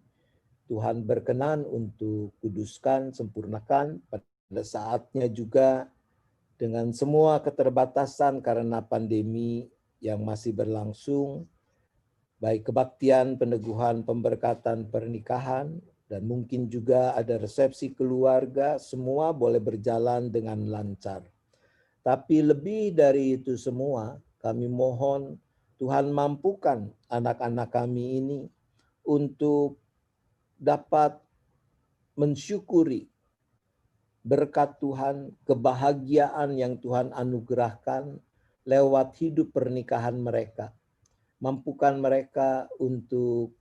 Tuhan berkenan untuk kuduskan, sempurnakan pada saatnya juga dengan semua keterbatasan karena pandemi yang masih berlangsung, baik kebaktian, peneguhan, pemberkatan pernikahan, dan mungkin juga ada resepsi keluarga, semua boleh berjalan dengan lancar. Tapi lebih dari itu semua, kami mohon Tuhan mampukan anak-anak kami ini untuk dapat mensyukuri berkat Tuhan, kebahagiaan yang Tuhan anugerahkan lewat hidup pernikahan mereka. Mampukan mereka untuk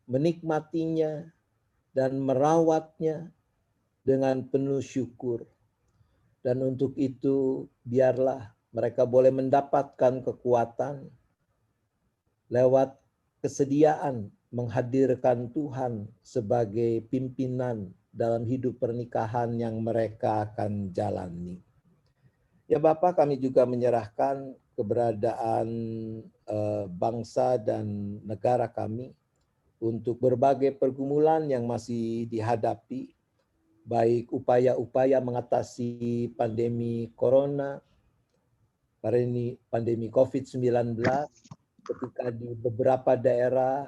menikmatinya dan merawatnya dengan penuh syukur. Dan untuk itu biarlah mereka boleh mendapatkan kekuatan lewat kesediaan menghadirkan Tuhan sebagai pimpinan dalam hidup pernikahan yang mereka akan jalani. Ya Bapak, kami juga menyerahkan keberadaan bangsa dan negara kami untuk berbagai pergumulan yang masih dihadapi, baik upaya-upaya mengatasi pandemi corona, pandemi COVID-19, ketika di beberapa daerah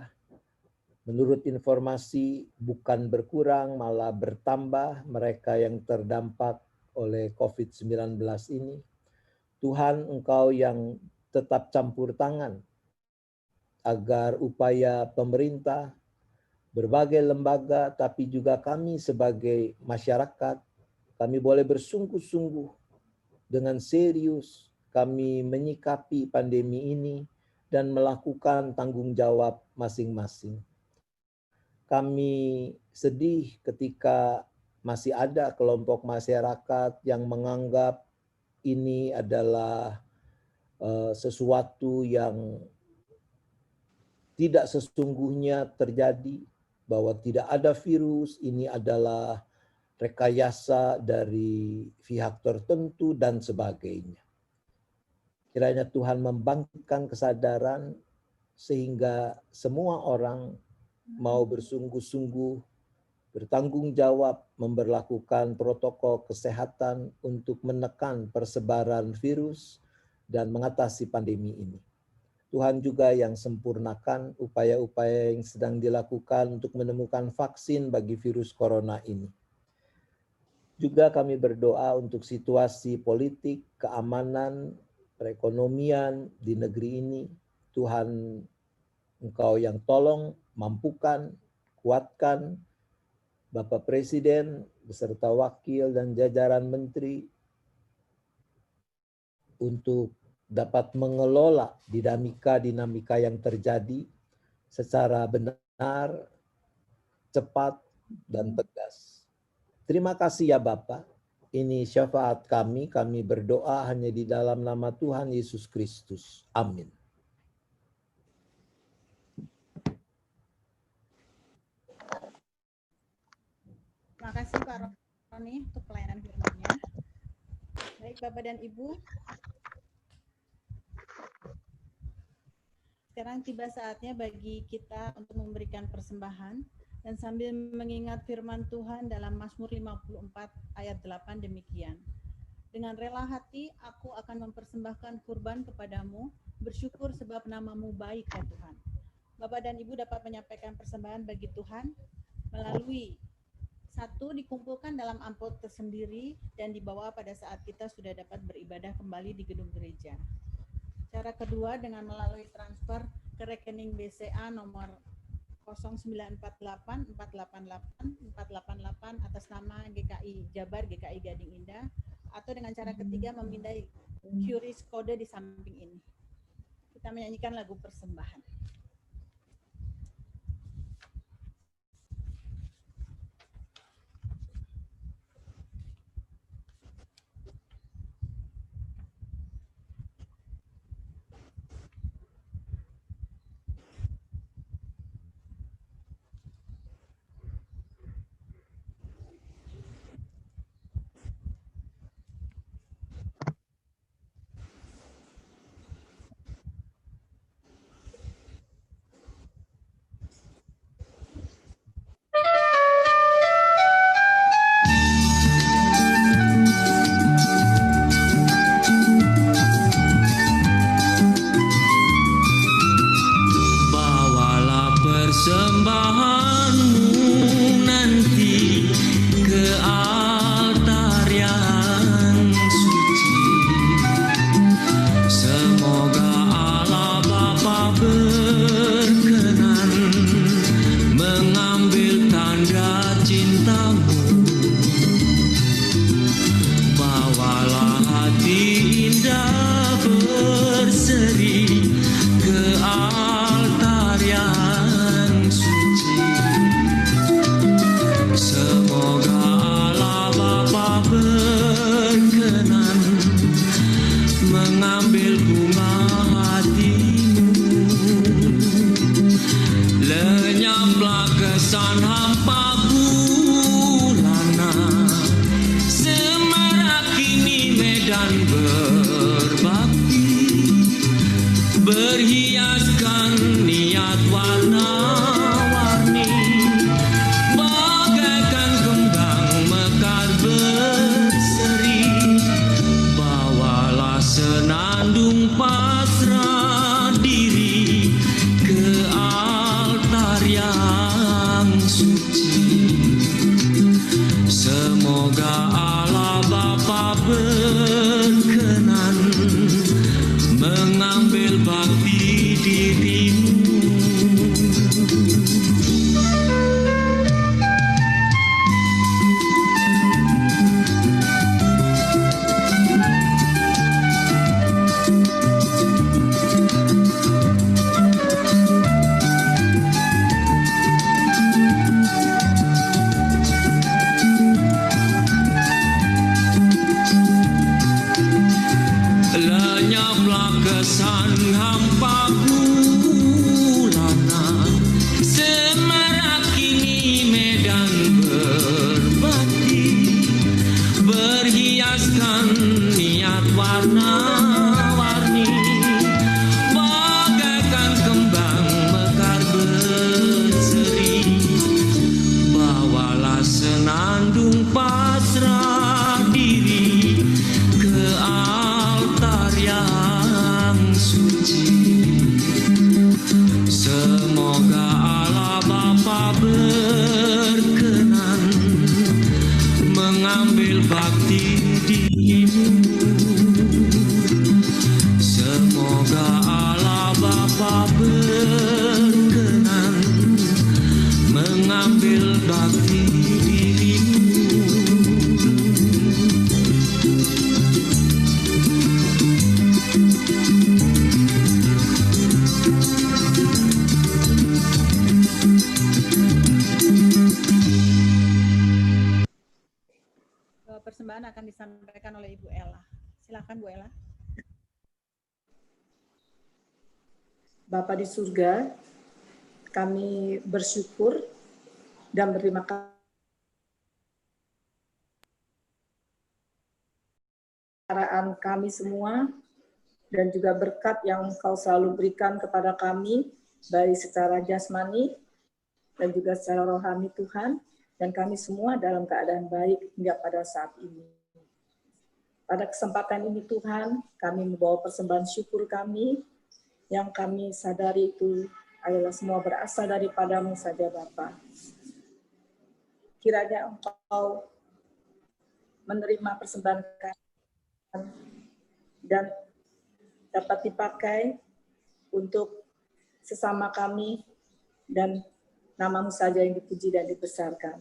menurut informasi bukan berkurang, malah bertambah mereka yang terdampak oleh COVID-19 ini. Tuhan, Engkau yang tetap campur tangan agar upaya pemerintah, berbagai lembaga, tapi juga kami sebagai masyarakat, kami boleh bersungguh-sungguh dengan serius kami menyikapi pandemi ini dan melakukan tanggung jawab masing-masing. Kami sedih ketika masih ada kelompok masyarakat yang menganggap ini adalah sesuatu yang tidak sesungguhnya terjadi, bahwa tidak ada virus, ini adalah rekayasa dari pihak tertentu dan sebagainya. Kiranya Tuhan membangkitkan kesadaran sehingga semua orang mau bersungguh-sungguh bertanggung jawab memberlakukan protokol kesehatan untuk menekan persebaran virus dan mengatasi pandemi ini. Tuhan juga yang sempurnakan upaya-upaya yang sedang dilakukan untuk menemukan vaksin bagi virus corona ini. Juga kami berdoa untuk situasi politik, keamanan, perekonomian di negeri ini. Tuhan, Engkau yang tolong, mampukan, kuatkan Bapak Presiden beserta wakil dan jajaran menteri untuk dapat mengelola dinamika yang terjadi secara benar, cepat, dan tegas. Terima kasih ya Bapak. Ini syafaat kami berdoa hanya di dalam nama Tuhan Yesus Kristus. Amin. Terima kasih Pak Roni untuk pelayanan firman-Nya. Baik Bapak dan Ibu, sekarang tiba saatnya bagi kita untuk memberikan persembahan dan sambil mengingat firman Tuhan dalam Mazmur 54 ayat 8 demikian. Dengan rela hati aku akan mempersembahkan kurban kepadamu, bersyukur sebab namamu baik ya Tuhan. Bapak dan Ibu dapat menyampaikan persembahan bagi Tuhan melalui satu, dikumpulkan dalam amplop tersendiri dan dibawa pada saat kita sudah dapat beribadah kembali di gedung gereja. Cara kedua dengan melalui transfer ke rekening BCA nomor 0948488488 atas nama GKI Jabar GKI Gading Indah, atau dengan cara ketiga memindai QRIS kode di samping ini. Kita menyanyikan lagu persembahan. Bawalah persembahanmu nanti ke altar yang suci. Semoga Allah Bapa berkenan mengambil tanda cintamu. Bawalah hati indah berseri ke altar yang suci. Semoga Allah Bapa berkenan mengambil bunga hatimu. Lenyaplah kesan hampa bulana, semarak kini medan berbakti, berhiaskan niat warna-warni, bagaikan kembang mekar berseri. Bawalah senandung pasrah diri ke altar yang suci. Semoga Allah Bapa berkenan mengambil bakti dirimu. Lenyaplah kesan hampa bulana, semarak kini medan berbakti, berhiaskan niat warna-warni, bagaikan kembang mekar berseri. Bawalah senandung pasrah diri ke altar yang suci. Semoga Allah Bapa berkenan mengambil bakti dirimu. Semoga Allah Bapa berkenan mengambil bakti dirimu. Persembahan akan disampaikan oleh Ibu Ella. Silakan Bu Ella. Bapa di surga, kami bersyukur dan berterima kasih kami semua dan juga berkat yang Engkau selalu berikan kepada kami, baik secara jasmani dan juga secara rohani Tuhan, dan kami semua dalam keadaan baik hingga pada saat ini. Pada kesempatan ini Tuhan, kami membawa persembahan syukur kami, yang kami sadari itu adalah semua berasal daripada-Mu saja Bapa. Kiranya Engkau menerima persembahan kami dan dapat dipakai untuk sesama kami dan nama-Mu saja yang dipuji dan dibesarkan.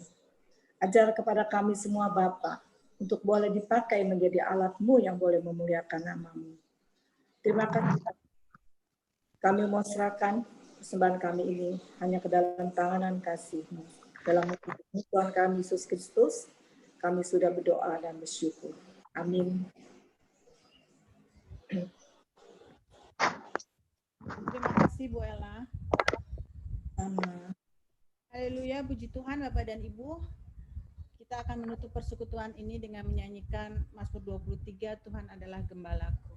Ajar kepada kami semua Bapa untuk boleh dipakai menjadi alat-Mu yang boleh memuliakan nama-Mu. Terima kasih Kami mau serahkan persembahan kami ini hanya ke dalam tangan kasih-Mu. Dalam nama Tuhan kami Yesus Kristus, kami sudah berdoa dan bersyukur. Amin. Terima kasih Bu Ella. Haleluya, puji Tuhan Bapak dan Ibu. Kita akan menutup persekutuan ini dengan menyanyikan Mazmur 23, Tuhan adalah gembalaku.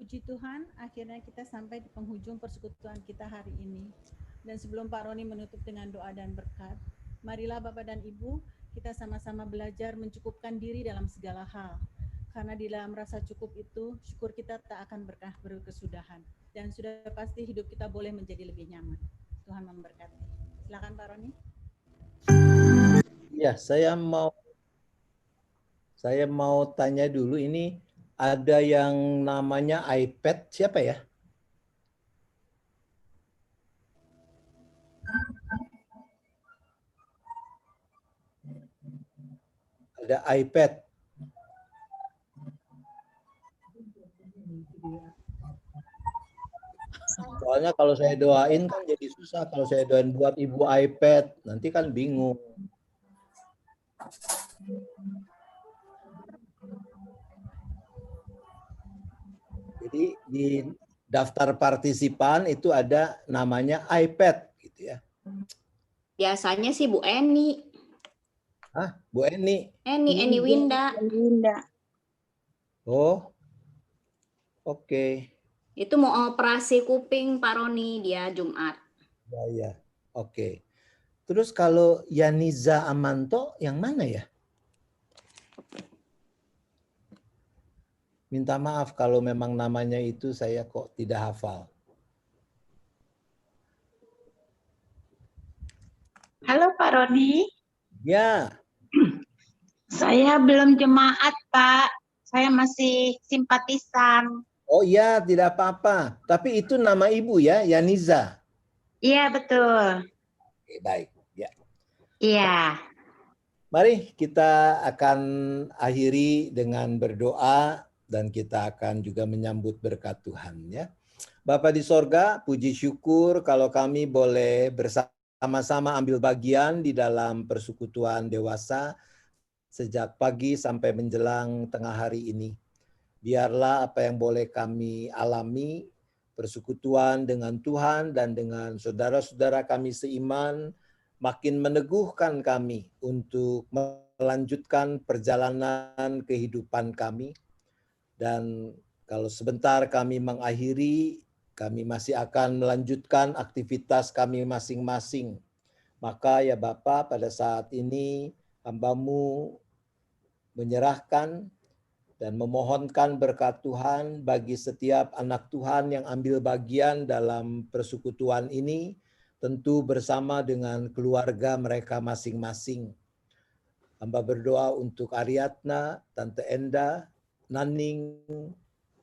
Puji Tuhan, akhirnya kita sampai di penghujung persekutuan kita hari ini. Dan sebelum Pak Roni menutup dengan doa dan berkat, marilah Bapak dan Ibu, kita sama-sama belajar mencukupkan diri dalam segala hal. Karena di dalam rasa cukup itu, syukur kita tak akan berkesudahan. Dan sudah pasti hidup kita boleh menjadi lebih nyaman. Tuhan memberkati. Silakan Pak Roni. Ya, saya mau tanya dulu, ini ada yang namanya iPad, siapa ya? Ada iPad. Soalnya kalau saya doain kan jadi susah. Kalau saya doain buat ibu iPad, nanti kan bingung. Jadi di daftar partisipan itu ada namanya iPad gitu ya. Biasanya sih Bu Eni. Hah, Bu Eni? Eni Winda. Oh, oke. Itu mau operasi kuping Pak Roni dia Jumat. Ya, oke. Terus kalau Yaniza Amanto yang mana ya? Minta maaf kalau memang namanya itu saya kok tidak hafal. Halo Pak Roni. Ya. Saya belum jemaat Pak. Saya masih simpatisan. Oh iya, tidak apa-apa. Tapi itu nama ibu ya, Yaniza. Iya betul. Oke, baik. Ya. Iya. Mari kita akan akhiri dengan berdoa dan kita akan juga menyambut berkat Tuhan ya. Bapa di sorga, puji syukur kalau kami boleh bersama-sama ambil bagian di dalam persekutuan dewasa sejak pagi sampai menjelang tengah hari ini. Biarlah apa yang boleh kami alami, persekutuan dengan Tuhan dan dengan saudara-saudara kami seiman, makin meneguhkan kami untuk melanjutkan perjalanan kehidupan kami. Dan kalau sebentar kami mengakhiri, kami masih akan melanjutkan aktivitas kami masing-masing. Maka ya Bapa, pada saat ini hamba-Mu menyerahkan dan memohonkan berkat Tuhan bagi setiap anak Tuhan yang ambil bagian dalam persekutuan ini, tentu bersama dengan keluarga mereka masing-masing. Hamba berdoa untuk Ariadna, Tante Enda, Naning,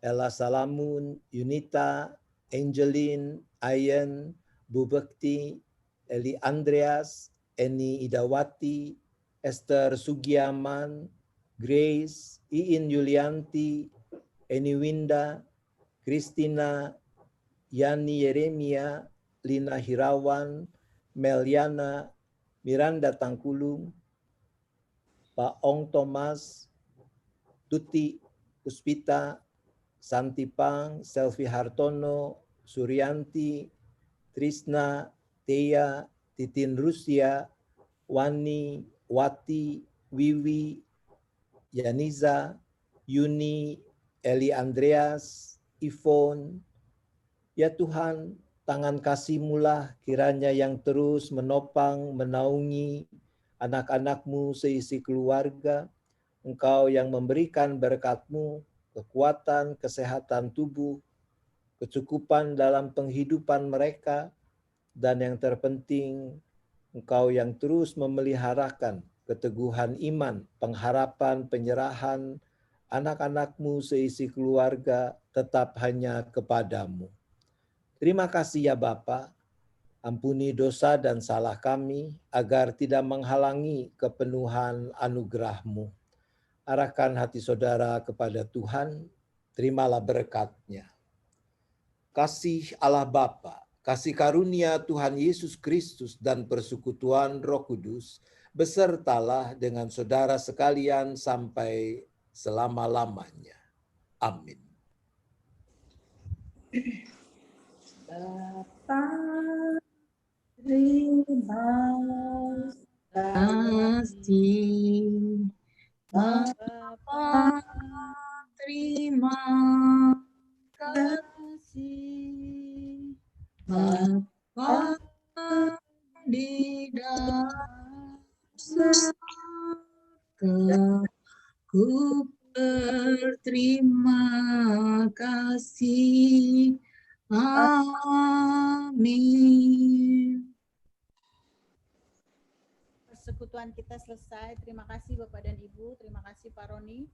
Ella Salamun, Yunita, Angeline, Ayen, Bu Bekti, Eli Andreas, Eni Idawati, Esther Sugiaman, Grace, Iin Yulianti, Eni Winda, Christina, Yani Yeremia, Lina Hirawan, Meliana, Miranda Tangkulung, Pak Ong Thomas, Tuti, Puspita, Santi Pang, Selvi Hartono, Suryanti, Trisna, Tea, Titin Rusia, Wani, Wati, Wiwi, Yaniza, Yuni, Eli Andreas, Ivon. Ya Tuhan, tangan kasih-Mu-lah kiranya yang terus menopang, menaungi anak-anak-Mu seisi keluarga. Engkau yang memberikan berkat-Mu, kekuatan, kesehatan tubuh, kecukupan dalam penghidupan mereka, dan yang terpenting, Engkau yang terus memeliharakan keteguhan iman, pengharapan, penyerahan anak-anak-Mu seisi keluarga tetap hanya kepadamu. Terima kasih ya Bapa, ampuni dosa dan salah kami agar tidak menghalangi kepenuhan anugerah-Mu. Arahkan hati saudara kepada Tuhan, terimalah berkat-Nya. Kasih Allah Bapa, kasih karunia Tuhan Yesus Kristus dan persekutuan Roh Kudus besertalah dengan saudara sekalian sampai selama-lamanya. Amin. Bapa, terima kasih. Bapa, terima kasih. Bapa di dalam ku berterima kasih. Amin. Persekutuan kita selesai. Terima kasih Bapak dan Ibu. Terima kasih Pak Roni.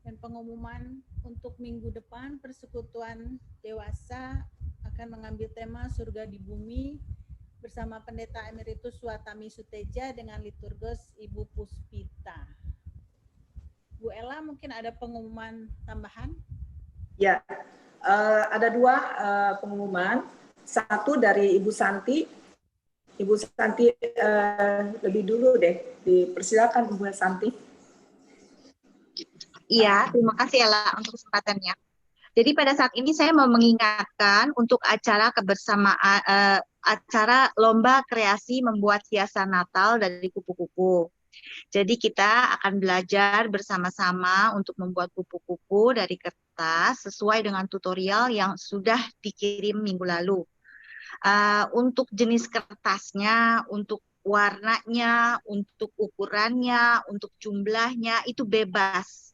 Dan pengumuman untuk minggu depan persekutuan dewasa akan mengambil tema surga di bumi bersama Pendeta Emeritus Suatami Suteja dengan liturgus Ibu Puspita. Bu Ella mungkin ada pengumuman tambahan? Ya, ada dua pengumuman. Satu dari Ibu Santi. Ibu Santi lebih dulu deh. Dipersilakan Ibu Santi. Iya, terima kasih Ella untuk kesempatannya. Jadi pada saat ini saya mau mengingatkan untuk acara kebersamaan, acara lomba kreasi membuat hiasan Natal dari kupu-kupu. Jadi kita akan belajar bersama-sama untuk membuat kupu-kupu dari kertas sesuai dengan tutorial yang sudah dikirim minggu lalu. Untuk jenis kertasnya, untuk warnanya, untuk ukurannya, untuk jumlahnya itu bebas.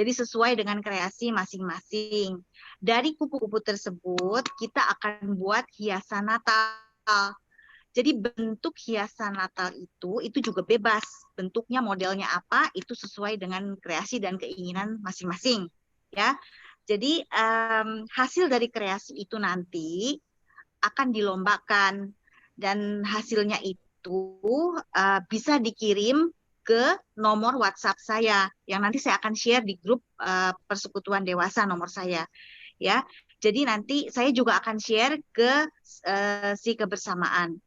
Jadi sesuai dengan kreasi masing-masing. Dari kupu-kupu tersebut kita akan buat hiasan Natal. Jadi bentuk hiasan Natal itu juga bebas. Bentuknya, modelnya apa, itu sesuai dengan kreasi dan keinginan masing-masing. Ya, jadi hasil dari kreasi itu nanti akan dilombakan dan hasilnya itu bisa dikirim ke nomor WhatsApp saya yang nanti saya akan share di grup Persekutuan Dewasa nomor saya. Ya, jadi nanti saya juga akan share ke si kebersamaan.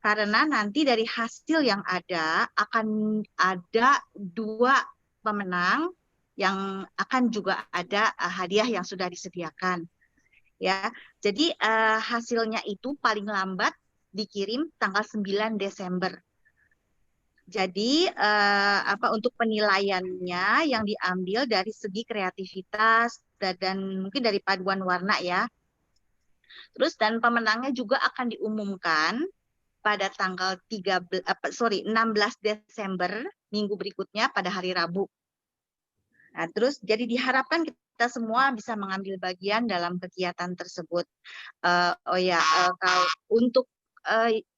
Karena nanti dari hasil yang ada akan ada 2 pemenang yang akan juga ada hadiah yang sudah disediakan. Ya, jadi hasilnya itu paling lambat dikirim tanggal 9 Desember. Jadi untuk penilaiannya yang diambil dari segi kreativitas dan mungkin dari paduan warna ya. Terus dan pemenangnya juga akan diumumkan pada tanggal 16 Desember minggu berikutnya pada hari Rabu. Nah, terus jadi diharapkan kita semua bisa mengambil bagian dalam kegiatan tersebut.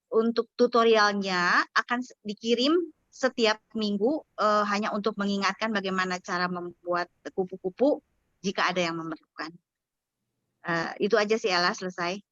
Untuk tutorialnya akan dikirim setiap minggu hanya untuk mengingatkan bagaimana cara membuat kupu-kupu jika ada yang memerlukan. Itu aja sih Ella, selesai.